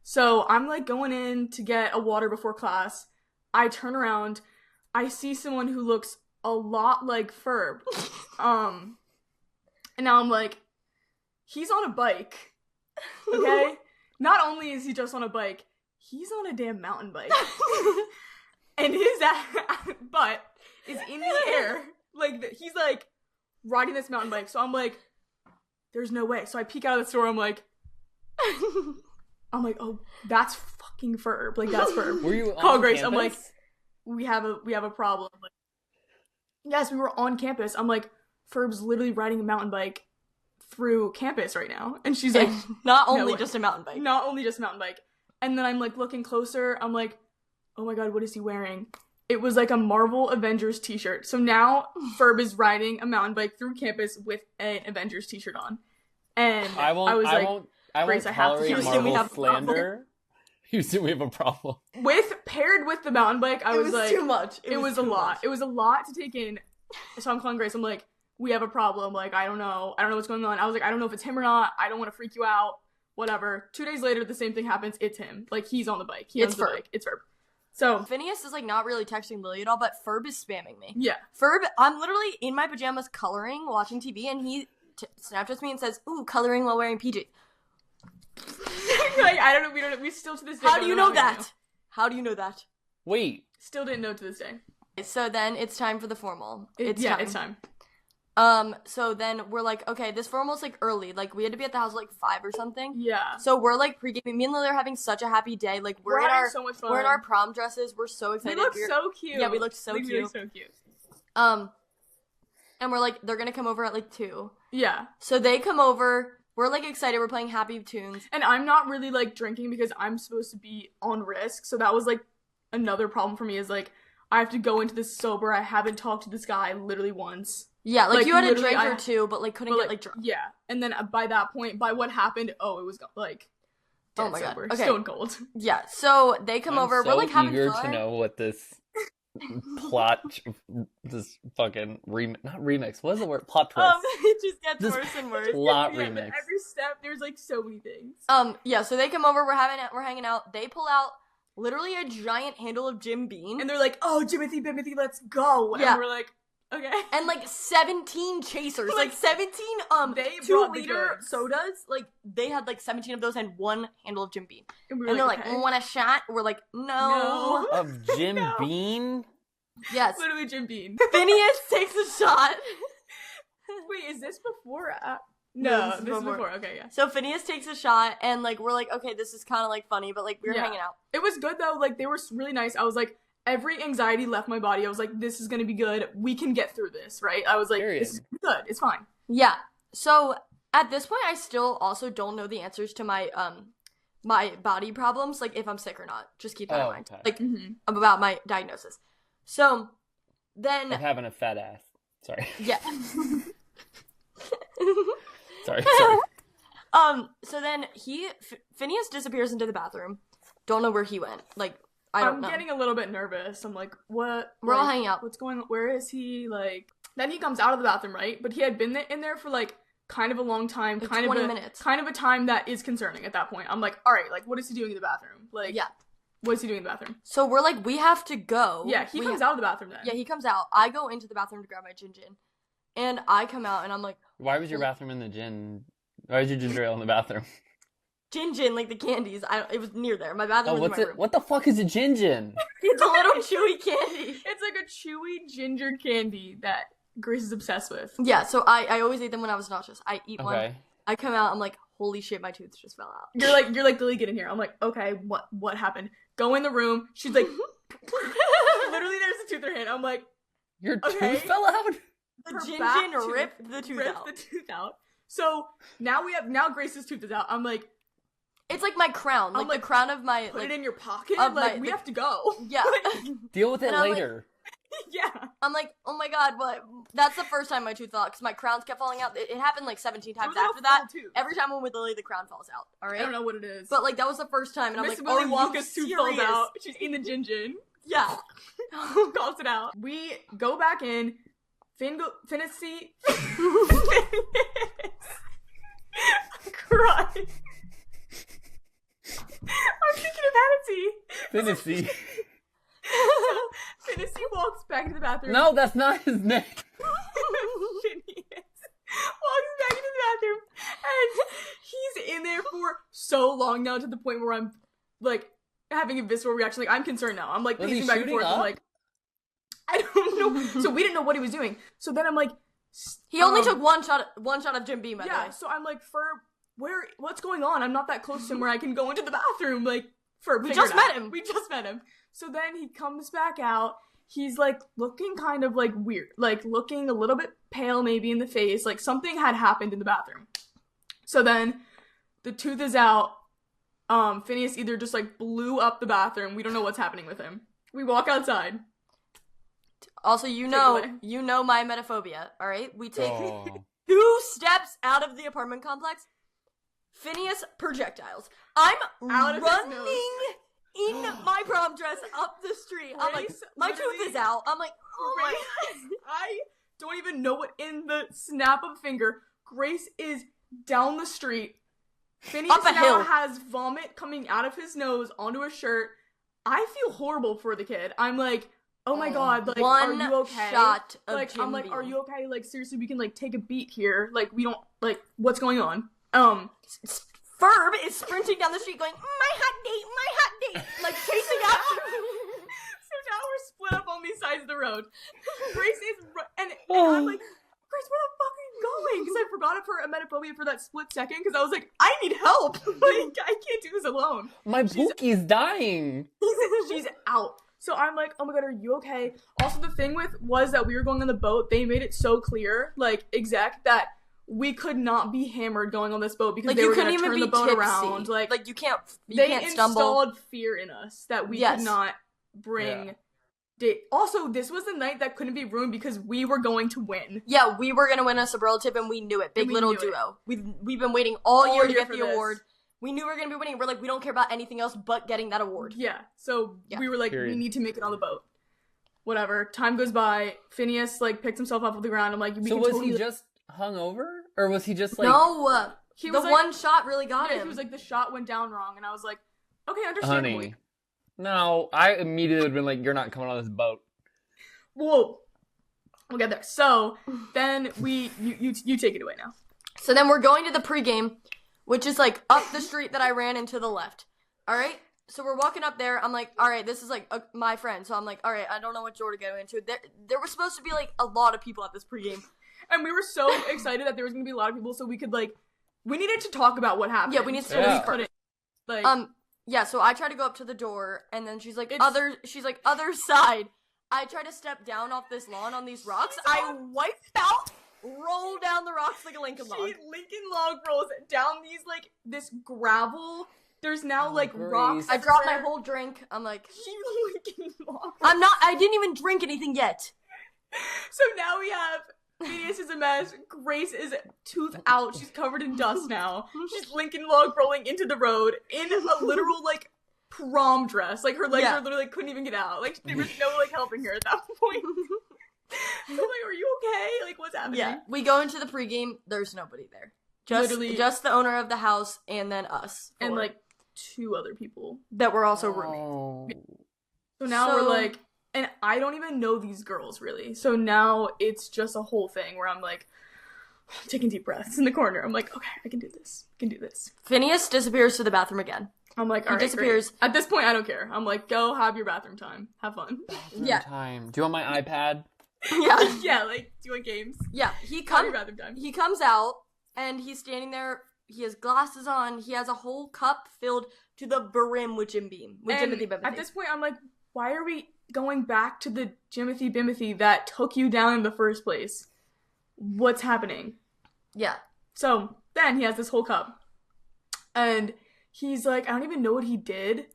So I'm like going in to get a water before class. I turn around, I see someone who looks a lot like Ferb. And now I'm like, he's on a bike. Okay? Not only is he just on a bike, he's on a damn mountain bike. And his butt is in the air. Like, he's like riding this mountain bike. So I'm like, there's no way. So I peek out of the store. I'm like, oh, that's fucking Ferb. Like, that's Ferb. Were you Call on Grace. campus? I'm like, we have a problem. Like, yes, we were on campus. I'm like, Ferb's literally riding a mountain bike through campus right now. And she's like, not no only way. just a mountain bike. not only just a mountain bike. And then I'm like looking closer. I'm like, oh my god, what is he wearing? It was like a Marvel Avengers t-shirt. So now Ferb is riding a mountain bike through campus with an Avengers t-shirt on. And I won't Grace, I have to tolerate tell you, we Marvel have a problem. slander. Houston, we have a problem. Paired with the mountain bike, I It was was like, too much. It was a too lot. much. It was a lot to take in. So I'm calling Grace. I'm like, we have a problem. Like, I don't know what's going on. I was like, I don't know if it's him or not. I don't want to freak you out. Whatever. 2 days later, the same thing happens. It's him. Like, he's on the bike. He owns It's the Ferb. bike. It's Ferb. So, Phineas is like not really texting Lily at all, but Ferb is spamming me. yeah. Ferb, I'm literally in my pajamas coloring, watching TV, and he Snapchats me and says, "Ooh, coloring while wearing PJs." Like, I don't know. We still to this day. How don't do you how know we that? How do you know that? Wait. Still didn't know to this day. So then it's time for the formal. It's time. So then we're like, okay, this formal's like early. Like we had to be at the house at like 5 or something. Yeah. So we're like pre-gaming. Me and Lily are having such a happy day. Like we're in having our so much fun. we're in our prom dresses. We're so We excited. look so cute. Yeah, we looked so Like, we cute. look so cute. And we're like, they're gonna come over at like 2. Yeah. So they come over. We're like excited. We're playing happy tunes. And I'm not really like drinking because I'm supposed to be on risk. So that was like another problem for me is like I have to go into this sober. I haven't talked to this guy literally once. Yeah, like you had a literally, drink or two, but like couldn't But, get like drunk. Yeah. And then by that point, by what happened, it was like dead Oh my God. sober. Okay. Stone cold. Yeah. So they come I'm over. so We're like having eager fun. to know what this plot, this fucking not remix. What is the word? Plot twist. It just gets This worse and worse. plot Yeah, remix. every step, there's like so many things. Yeah, so they come over, we're hanging out. They pull out literally a giant handle of Jim Beam And they're like, oh, Jimothy, Bimothy, let's go. Yeah. And we're like, okay. and like 17 chasers, like 17 They 2 brought the liter goods. sodas. Like they had like 17 of those and one handle of Jim Beam. And, we were And they're like, okay. want a shot? We're like, no. Of Jim No. Bean? Yes. Literally Jim Bean. Phineas takes a shot. Wait, is this before? No, No, this is this is before. before. Okay, yeah. So Phineas takes a shot and like we're like, okay, this is kind of like funny, but like we're Yeah. hanging out. It was good though. Like they were really nice. I was like, every anxiety left my body. I was like, this is gonna be good. We can get through this, right? I was like, Period. this is good. It's fine. Yeah. So at this point, I still also don't know the answers to my my body problems, like if I'm sick or not. Just keep that in mind. Okay. Like about my diagnosis. So then, Like having a fat ass. Sorry. yeah. Sorry. So then Phineas disappears into the bathroom. Don't know where he went. Like, I don't know. I'm getting a little bit nervous. I'm like, what? We're all like, hanging out. What's going on? Where is he? Like, then he comes out of the bathroom, right? But he had been in there for like kind of a long time, Like kind 20 of minutes. kind of a time that is concerning at that point. I'm like, all right, like, what is he doing in the bathroom? Like, Yeah. what is he doing in the bathroom? So we're like, we have to go. Yeah, he comes out of the bathroom then. Yeah, he comes out. I go into the bathroom to grab my gin. And I come out and I'm like, Why was your bathroom in the gin? Why was your ginger ale in the bathroom? gin, like the candies. It was near there. My bathroom Oh, was what's in it? my room. What the fuck is a gin? It's a little chewy candy. It's like a chewy ginger candy that Grace is obsessed with. Yeah, so I always ate them when I was nauseous. I eat one. Okay. I come out, I'm like, holy shit, my tooth just fell out. You're like, Lily, get in here. I'm like, okay, what happened? Go in the room. She's like, literally, there's a tooth in her hand. I'm like, Your Okay. tooth fell out? The her gin back tooth ripped the tooth ripped out. the tooth out. So now Grace's tooth is out. I'm like, It's like my crown. Like, like, the crown of my, put like, it in your pocket. of Like, my- we the- have to go. yeah. Deal with it And I'm like- later. Yeah. I'm like, oh my god, what? That's the first time my tooth fell out, because my crowns kept falling out. It happened like 17 times was like a after that. full tooth. Every time I'm with Lily, the crown falls out, I alright? don't know what it is. But, like, that was the first time, and I'm Miss like, Willy oh, Wonka's you tooth falls serious? out. She's in the gin. Yeah. Calls it out. We go back in. Phineas. I'm crying. I'm thinking of Hennessy. Fantasy. Phineas walks back into the bathroom. No, that's not his name. Phineas walks back into the bathroom, and he's in there for so long now, to the point where I'm like having a visceral reaction. Like, I'm concerned now. I'm like Was he pacing back and shooting forth. I'm up? like, I don't know. So we didn't know what he was doing. So then I'm like, He only took one shot of Jim Beam, by the yeah. way. So I'm like, Ferb, what's going on? I'm not that close to him where I can go into the bathroom. Like, Ferb, We figure just it out. met him. We just met him. So then he comes back out. He's like looking kind of like weird, like looking a little bit pale maybe in the face. Like something had happened in the bathroom. So then the tooth is out. Phineas either just like blew up the bathroom. We don't know what's happening with him. We walk outside. Also, away. you know my metaphobia, alright? We take Oh. 2 steps out of the apartment complex. Phineas projectiles. I'm Out of his running nose. in my prom dress up the street. I'm like, Grace my tooth literally- is out. I'm like, oh my Grace, I don't even know what in the snap of a finger. Grace is down the street. Phineas Up a now hill. has vomit coming out of his nose onto his shirt. I feel horrible for the kid. I'm like, oh my god, like, are one you okay? shot of Like, Jim I'm like, Beam. are you okay? Like, seriously, we can like take a beat here. Like, we don't like, what's going on? Ferb is sprinting down the street going, my hot date, like chasing after me. So now we're split up on these sides of the road. Grace is, and I'm like, Grace, where the fuck are you going? Because I forgot of her emetophobia for that split second, because I was like, I need help. Like, I can't do this alone. My Pookie's dying. She's out. So I'm like, oh my god, are you okay? Also, the thing was that we were going on the boat. They made it so clear, like, that we could not be hammered going on this boat because Like, they you were going couldn't to even turn be the boat tipsy. around. Like you can't they stumble. installed fear in us that we Yes. could not bring date. Also, this was the night that couldn't be ruined because we were going to win. Yeah, we were gonna win a superlative, and we knew it. Big we Little knew it. duo. We've been waiting all year to get for the this. award. We knew we were gonna be winning. We're like, we don't care about anything else but getting that award. Yeah, so Yeah. we were like, Period. we need to make it on the boat. Whatever. Time goes by. Phineas like picks himself up off the ground. I'm like, we So can was totally. he just hungover? Or was he just like... No, He the was like- one shot really got Yeah, him. he was like, the shot went down wrong, and I was like, okay, understandably. Honey. No, I immediately would have been like, you're not coming on this boat. Whoa. We'll get there. So then you take it away now. So then we're going to the pregame, which is like up the street that I ran into the left. All right. So we're walking up there. I'm like, all right, this is like my friend. So I'm like, all right, I don't know what door to go into. There was supposed to be like a lot of people at this pregame. And we were so excited that there was gonna be a lot of people, so we could like, we needed to talk about what happened. Yeah, we need to so Yeah. we couldn't like. Yeah, so I try to go up to the door, and then she's like, It's- other side. I try to step down off this lawn on these rocks. I wipe out, roll down the rocks like a Lincoln log. Lincoln log rolls down these, like, this gravel. There's now, like, Grace. rocks. I dropped my everywhere. whole drink. I'm like, She Lincoln log. I didn't even drink anything yet. So now we have Phineas is a mess. Grace is tooth out. She's covered in dust now. She's Lincoln log rolling into the road in a literal, like, prom dress. Like, her legs Yeah. are literally, like, couldn't even get out. Like, there was no, like, helping her at that point. I'm like, are you okay? Like, what's happening? Yeah, we go into the pregame. There's nobody there. Just the owner of the house and then us. And, 4 like, 2 other people. that were also roommates. Oh. So now So- we're like, and I don't even know these girls really. So now it's just a whole thing where I'm like, taking deep breaths in the corner. I'm like, okay, I can do this. I can do this. Phineas disappears to the bathroom again. I'm like, He all right, disappears. great. At this point, I don't care. I'm like, go have your bathroom time. Have fun. Yeah. Time. Do you want my iPad? Yeah, Yeah, like, do you want games? yeah. He Have your comes. bathroom time. He comes out and he's standing there. He has glasses on. He has a whole cup filled to the brim with Jim Beam. With And Jimothy Bimothy. at this point, I'm like, why are we going back to the Jimothy Bimothy that took you down in the first place? What's happening? Yeah. So then he has this whole cup. And he's like, I don't even know what he did,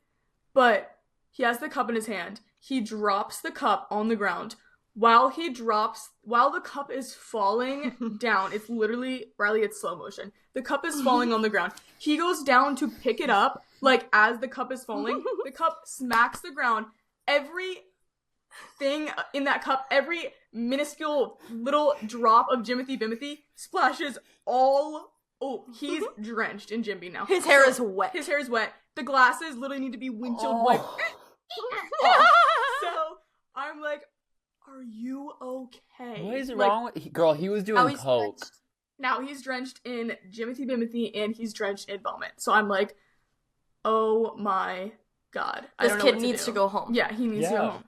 but he has the cup in his hand. He drops the cup on the ground. While the cup is falling down, it's literally, Riley, it's slow motion. The cup is falling on the ground. He goes down to pick it up, like, as the cup is falling. The cup smacks the ground. Every thing in that cup, every minuscule little drop of Jimothy Bimothy splashes all. Oh, he's drenched in Jim Beam now. His hair is wet. His hair is wet. The glasses literally need to be windshield Oh. wiped. So I'm like, are you okay? What is Like, wrong with girl? He was Oh, doing he's coke. drenched. now he's drenched in Jimothy Bimothy and he's drenched in vomit. So I'm like, oh my god. I This don't know kid what needs do. to go home. Yeah, he needs to go Yeah. home.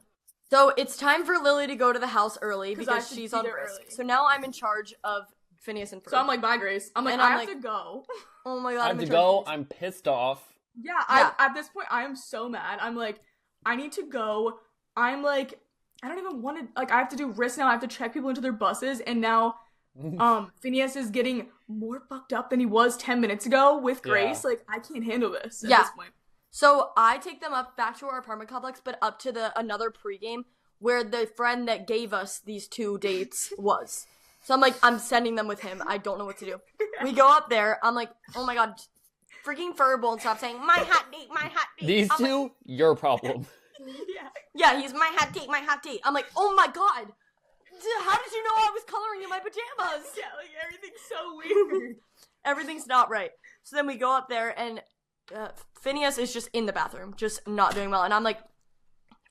So it's time for Lily to go to the house early 'Cause I because have to she's be on there risk. early. So now I'm in charge of Phineas and Ferb. So I'm like, bye, Grace. I'm like, And I I'm have like- to go. oh my god, I I'm have in to charge go. of Phineas. I'm pissed off. Yeah, Yeah. at this point, I am so mad. I'm like, I need to go. I'm like, I don't even want to, like, I have to do risk now. I have to check people into their buses. And now, Phineas is getting more fucked up than he was 10 minutes ago with Grace. Yeah. Like, I can't handle this at Yeah. this point. So I take them up back to our apartment complex, but up to another pregame where the friend that gave us these 2 dates was. So I'm like, I'm sending them with him. I don't know what to do. We go up there. I'm like, oh my god, freaking Ferb won't stop saying my hot date, my hot date. These I'm like, two, your problem. Yeah. yeah, he's my hot date, my hot date. I'm like, oh my god, how did you know I was coloring in my pajamas? Yeah, like, everything's so weird. Everything's not right. So then we go up there, and Phineas is just in the bathroom, just not doing well. And I'm like,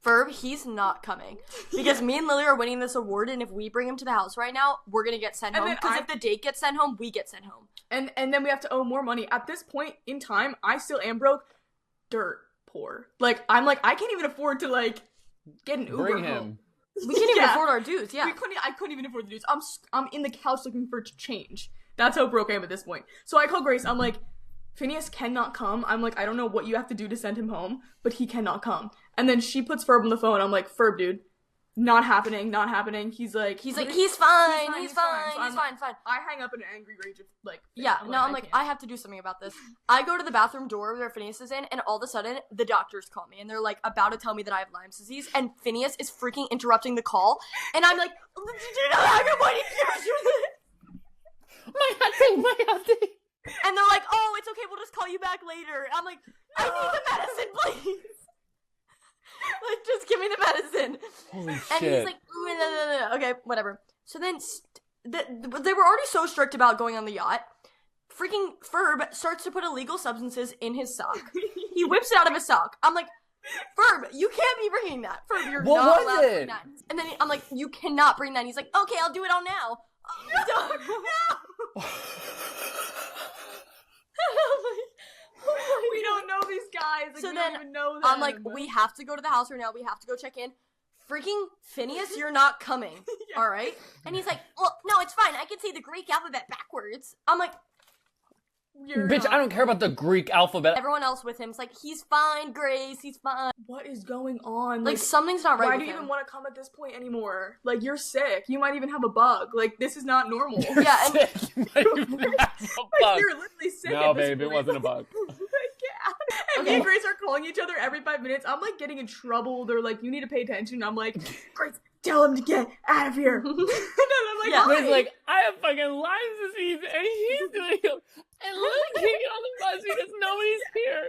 Ferb, he's not coming. Because me and Lily are winning this award, and if we bring him to the house right now, we're going to get sent And home. then Because if the date gets sent home, we get sent home. And then we have to owe more money. At this point in time, I still am broke. Dirt poor. Like, I'm like, I can't even afford to, like, get an Uber Bring home. him. We can't even Yeah. afford our dues, yeah. I couldn't even afford the dudes. I'm in the couch looking for change. That's how broke I am at this point. So I call Grace. I'm like, Phineas cannot come. I'm like, I don't know what you have to do to send him home, but he cannot come. And then she puts Ferb on the phone. I'm like, Ferb, dude, not happening, not happening. He's like, He's what like, is- he's fine, So he's I'm fine. I hang up in an angry rage of, like, Yeah, I'm no, I'm like, can't. I have to do something about this. I go to the bathroom door where Phineas is in, and all of a sudden, the doctors call me, and they're like about to tell me that I have Lyme's disease, and Phineas is freaking interrupting the call, and I'm like, I've been waiting years for this. My hot thing, my hot thing. And they're like, oh, it's okay, we'll just call you back later. I'm like, I need the medicine, please. Like, just give me the medicine. Holy And shit. he's like, no. Okay, whatever. So then, they were already so strict about going on the yacht. Freaking Ferb starts to put illegal substances in his sock. He whips it out of his sock. I'm like, Ferb, you can't be bringing that. Ferb, you're What not was allowed to bring it? that. And then I'm like, you cannot bring that. He's like, okay, I'll do it all now. No. We don't know these guys. Like, So we then don't even know them. I'm like, we have to go to the house right now. We have to go check in. Freaking Phineas, you're not coming. Yeah. All right? And he's like, well, no, it's fine. I can say the Greek alphabet backwards. I'm like, Bitch, I don't care about the Greek alphabet. Everyone else with him's like, he's fine, Grace, he's fine. What is going on? Like something's not right why with do you him. even want to come at this point anymore? Like, you're sick. You might even have a bug. Like, this is not normal. Yeah, and Sick. You might even have a Like, bug. you're literally sick. No, at this babe, it point. wasn't a bug. Like, yeah. And me and Grace are calling each other every 5 minutes. I'm like getting in trouble. They're like, you need to pay attention. I'm like, Grace, tell him to get out of here. And then I'm like, Yeah. why? He's like, I have fucking Lyme disease, and he's doing it. And Lily can't get on the bus because nobody's here.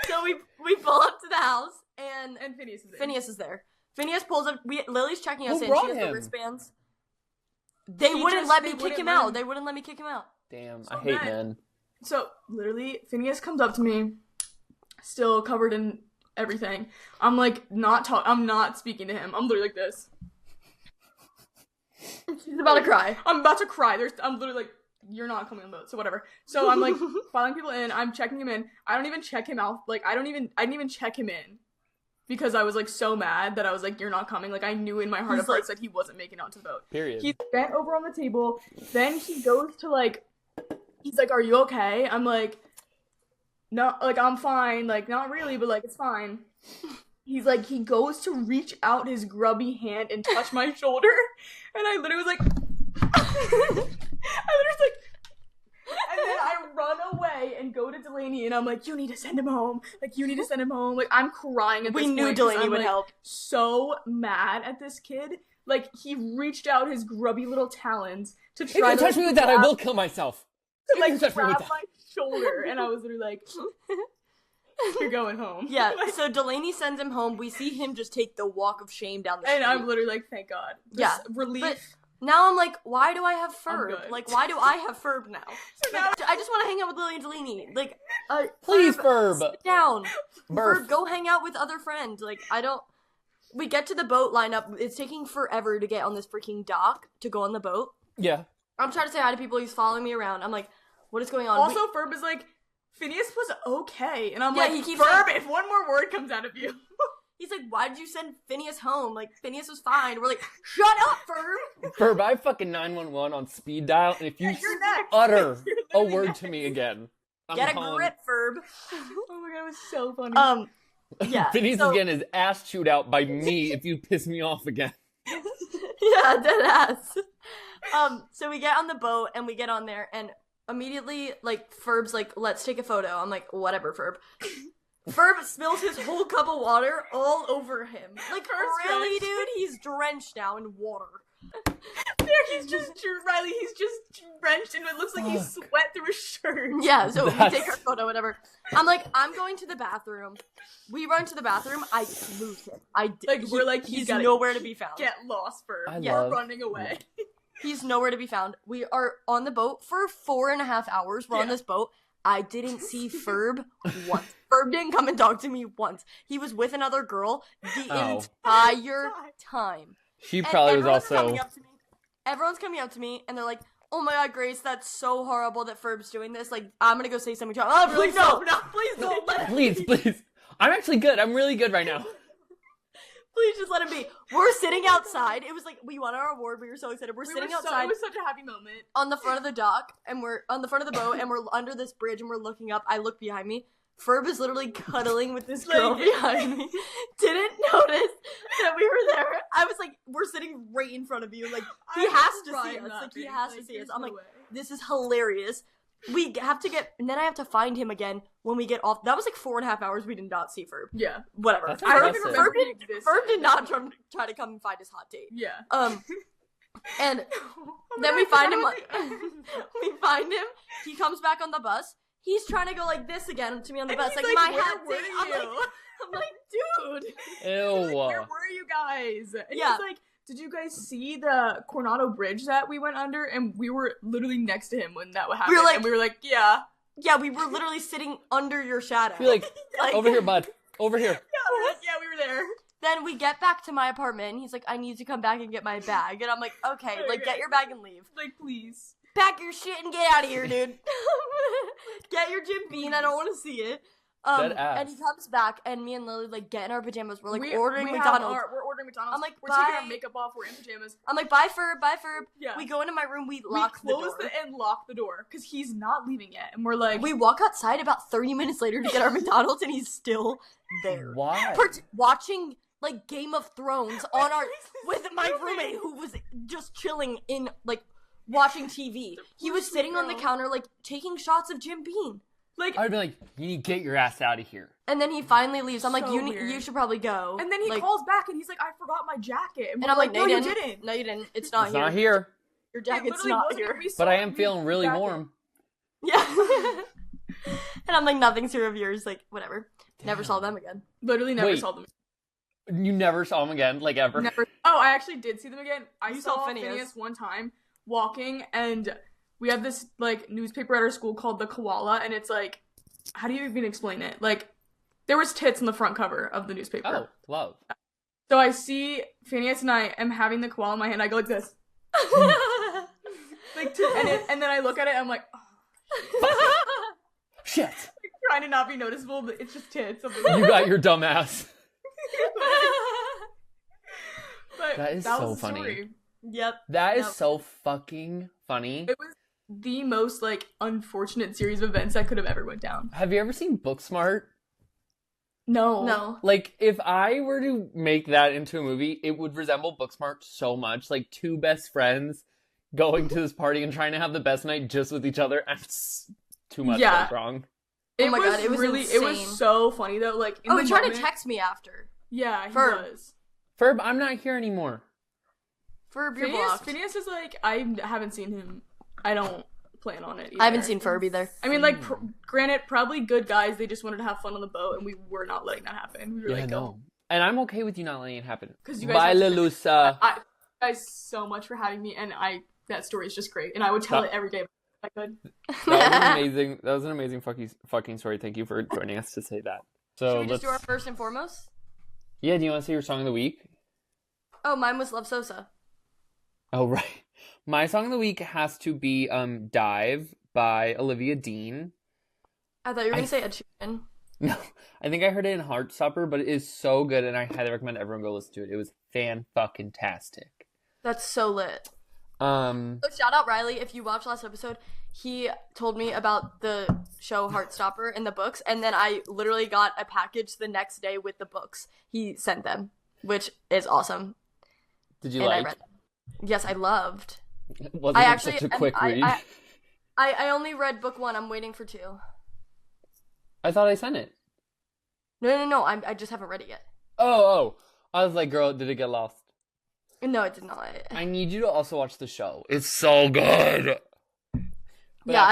so we pull up to the house, and Phineas is there. Phineas is there. Phineas pulls up. Lily's checking us Who in. brought She has the him? wristbands. They wouldn't let me kick him out. They wouldn't let me kick him out. Damn, So I hate then- men. So, literally, Phineas comes up to me, still covered in everything. I'm like, I'm not speaking to him. I'm literally like this. She's about to cry. I'm about to cry. I'm literally like, you're not coming on the boat, so whatever. So I'm like filing people in. I'm checking him in. I don't even check him out. Like I didn't even check him in because I was like so mad that I was like, you're not coming. Like I knew in my heart of hearts that he wasn't making it onto the boat. Period. He's bent over on the table. Then he goes to like, he's like, are you okay? I'm like, no, like I'm fine. Like not really, but like it's fine. He's like, he goes to reach out his grubby hand and touch my shoulder. And I literally was like, I literally was like, and then I run away and go to Delaney and I'm like, you need to send him home. Like, you need to send him home. Like, I'm crying at this We point. knew 'cause Delaney I'm, would like, help. so mad at this kid. Like, he reached out his grubby little talons to If try you to touch me with that, I will kill myself. to, like, you touch me with grab that. my shoulder. And I was literally like, you're going home. Yeah, Like, so Delaney sends him home. We see him just take the walk of shame down the street. and I'm literally like, thank God. This Yeah, relief. but now I'm like, why do I have Ferb? good. Like, why do I have Ferb now? So now- I just want to hang out with Lily and Delaney. Like, Please, Ferb. sit down. Burf. Ferb, go hang out with other friends. Like, I don't. We get to the boat lineup. It's taking forever to get on this freaking dock to go on the boat. Yeah. I'm trying to say hi to people. He's following me around. I'm like, what is going on? Also, Ferb is like, Phineas was okay. And I'm Yeah, like, he keeps Ferb, saying- if one more word comes out of you. He's like, why did you send Phineas home? Like, Phineas was fine. We're like, shut up, Ferb. Ferb, I fucking 911 on speed dial, and if you You're next. utter You're a literally word next. to me again, I'm Get a calling- grip, Ferb. Oh my god, it was so funny. Yeah. Phineas so- is getting his ass chewed out by me if you piss me off again. Yeah, dead ass. So we get on the boat and we get on there and immediately like Ferb's like, let's take a photo. I'm like, whatever, Ferb. Ferb spills his whole cup of water all over him. Like, Ferb's really, drenched. dude? He's drenched now in water. There, he's just Riley. He's just drenched, and it looks like he sweat through his shirt. Yeah, so we That's- take our photo, whatever. I'm like, I'm going to the bathroom. We run to the bathroom. I lose him. We're like, he's gotta nowhere to be found. Get lost, Ferb. I We're love- running away. He's nowhere to be found. We are on the boat for 4.5 hours. We're on Yeah. this boat. I didn't see Ferb once. Ferb didn't come and talk to me once. He was with another girl the Oh. entire time. She And probably was everyone's also. coming up to me. Everyone's coming up to me and they're like, "Oh my god, Grace, that's so horrible that Ferb's doing this. Like, I'm gonna go say something to him." Oh, please no, please don't let him. Please, please. I'm actually good. I'm really good right now. Please just let him be. We're sitting outside. It was like we won our award. We were so excited. We're sitting outside. It was such a happy moment. On the front of the dock, and we're on the front of the boat, and we're under this bridge, and we're looking up. I look behind me. Ferb is literally cuddling with this girl behind me. Didn't notice that we were there. I was like, we're sitting right in front of you. Like, he I'm has to see crying us. Like, he laughing. has to Like, see us. there's I'm no like, way. this is hilarious. We have to get, and then I have to find him again when we get off. That was like 4.5 hours we did not see Ferb. Yeah. Whatever. That's I don't impressive. even remember Ferb he existed. Ferb did not try to come and find his hot date. Yeah. And Oh my then God, we I find him. forgot We find him. He comes back on the bus. He's trying to go like this again to me on the And bus, he's like, like, my "Where hat were date. you?" I'm like, dude. Ew. Where were you guys? And Yeah. he's like, did you guys see the Coronado Bridge that we went under? And we were literally next to him when that happened. like- and we were like, yeah. Yeah, we were literally sitting under your shadow. Be like, Like- over here, bud. Over here. Yeah, we were there. Then we get back to my apartment, and he's like, I need to come back and get my bag. And I'm like, okay, like, get your bag and leave. Like, please. Pack your shit and get out of here, dude. Get your Jim Beam. I don't want to see it. Dead ass. And he comes back, and me and Lily like get in our pajamas. We're like We ordering have McDonald's. We're ordering ordering McDonald's. I'm like, we're taking bye. our makeup off. We're in pajamas. I'm like, bye, Ferb. Bye, Ferb. Yeah. We go into my room. We We lock the close door. and lock the door because he's not leaving yet, and we're like, We walk outside about 30 minutes later to get our McDonald's, and he's still there. Why? Watching, like, Game of Thrones on our with my roommate who was just chilling in, like, watching TV. He was sitting on the counter, like, taking shots of Jim Beam. like, I'd be like, you need to get your ass out of here. And then he finally leaves. I'm like, So weird. you should probably go. and then he like, calls back and he's like, I forgot my jacket, and I'm like, no, you you didn't. didn't. No, you didn't. It's not It's here. not here. Your It jacket's literally not wasn't. here. We saw But I it. am feeling really Jacket. warm. Yeah. And I'm like, nothing's here of yours. Like, whatever. Never saw them again. Literally never Wait. saw them. You never saw him again, like ever. Never. Oh, I actually did see them again. I You saw saw Phineas. Phineas one time walking, and we have this like newspaper at our school called the Koala, and it's like, how do you even explain it? Like, there was tits on the front cover of the newspaper. Oh, love. So I see Phineas and I am having the koala in my hand. I go like this, like, and then I look at it. I'm like, oh, Shit. trying to not be noticeable, but it's just tits. You got your dumb ass. But That is was so the funny. story. Yep. That is No. so fucking funny. It was the most like unfortunate series of events that could have ever went down. Have you ever seen Booksmart? No. No. Like, if I were to make that into a movie, it would resemble Booksmart so much. Like, two best friends going to this party and trying to have the best night just with each other. And it's too much Yeah. goes wrong. It Oh my was God, it was really, it was insane. so funny though. Like, in Oh, the he tried to moment- text me after. Yeah, he Ferb. was. Ferb, I'm not here anymore. Ferb, you're Phineas, blocked. Phineas is like, I haven't seen him. I don't plan on it either. I haven't seen Ferb either. I mean, like, granted, probably good guys. They just wanted to have fun on the boat, and we were not letting that happen. We were like, no. And I'm okay with you not letting it happen. 'Cause you guys Bye, have to- Lelusa. I guys so much for having me, and that story is just great, and I would tell That- it every day if I could. That was an amazing. That was an amazing fucking story. Thank you for joining us to say that. So Should we just let's. do our first and foremost? Yeah. Do you want to say your song of the week? Oh, mine was Love Sosa. Oh right. My song of the week has to be "Dive" by Olivia Dean. I thought you were going to say Ed Sheeran. No, I think I heard it in Heartstopper, but it is so good, and I highly recommend everyone go listen to it. It was fan-fucking-tastic. That's so lit. So shout out Riley. If you watched last episode, he told me about the show Heartstopper and the books, and then I literally got a package the next day with the books. He sent them, which is awesome. Did you And I like? read them. Yes, I loved. Wasn't I it actually such a quick read? I only read book 1. I'm waiting for 2. I thought I sent it. No. I just haven't read it yet. Oh. I was like, girl, did it get lost? No, it did not. I need you to also watch the show. It's so good. But Yeah,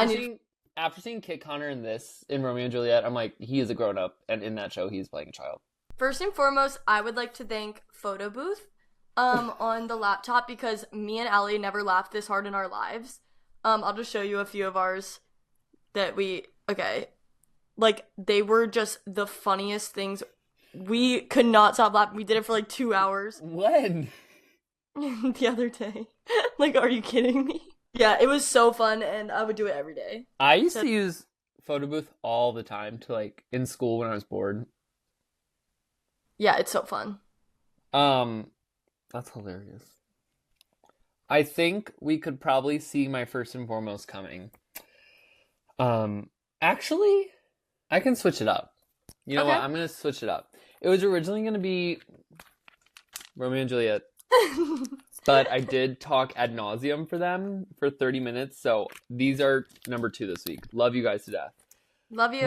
after seeing Kit Connor in Romeo and Juliet, I'm like, he is a grown up, and in that show, he's playing a child. First and foremost, I would like to thank Photo Booth on the laptop because me and Allie never laughed this hard in our lives. I'll just show you a few of ours that like, they were just the funniest things. We could not stop laughing. We did it for like 2 hours When? the other day. Like, are you kidding me? Yeah, it was so fun, and I would do it every day. I used to use Photo Booth all the time to, like, in school when I was bored. Yeah, it's so fun. That's hilarious. I think we could probably see my first and foremost coming. Actually, I can switch it up. You know Okay. what? I'm gonna switch it up. It was originally gonna be Romeo and Juliet, but I did talk ad nauseum for them for 30 minutes, so these are number 2 this week. Love you guys to death. Love you.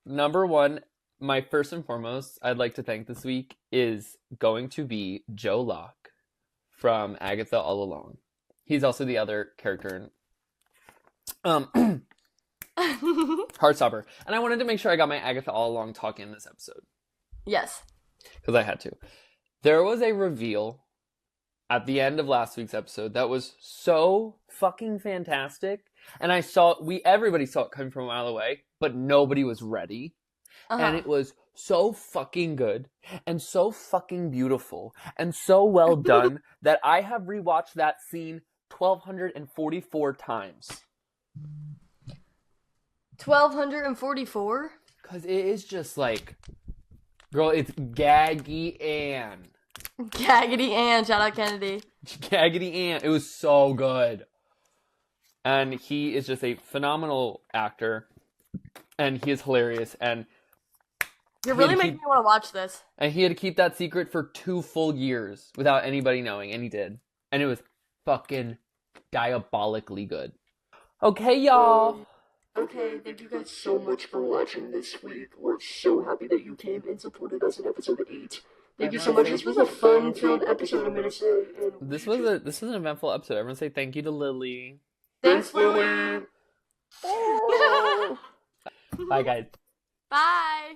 Number 1, my first and foremost, I'd like to thank this week is going to be Joe Locke from Agatha All Along. He's also the other character in Heartstopper. And I wanted to make sure I got my Agatha All Along talk in this episode. Yes. Because I had to. There was a reveal at the end of last week's episode that was so fucking fantastic. And everybody saw it coming from a mile away, but nobody was ready. Uh-huh. And it was so fucking good and so fucking beautiful and so well done that I have rewatched that scene 1,244 times. 1,244? Because it is just like, girl, it's gaggy and Gaggedy Ann. Shout out Kennedy. Gaggedy Ant. It was so good. And he is just a phenomenal actor. And he is hilarious. And You're really making me want to watch this. And he had to keep that secret for 2 full years without anybody knowing. And he did. And it was fucking diabolically good. Okay, y'all. Okay, thank you guys so much for watching this week. We're so happy that you came and supported us in episode 8. Thank you so much. This was a fun-filled episode, I'm gonna say. This was an eventful episode. Everyone say thank you to Lily. Thanks, Lily. Bye, guys. Bye.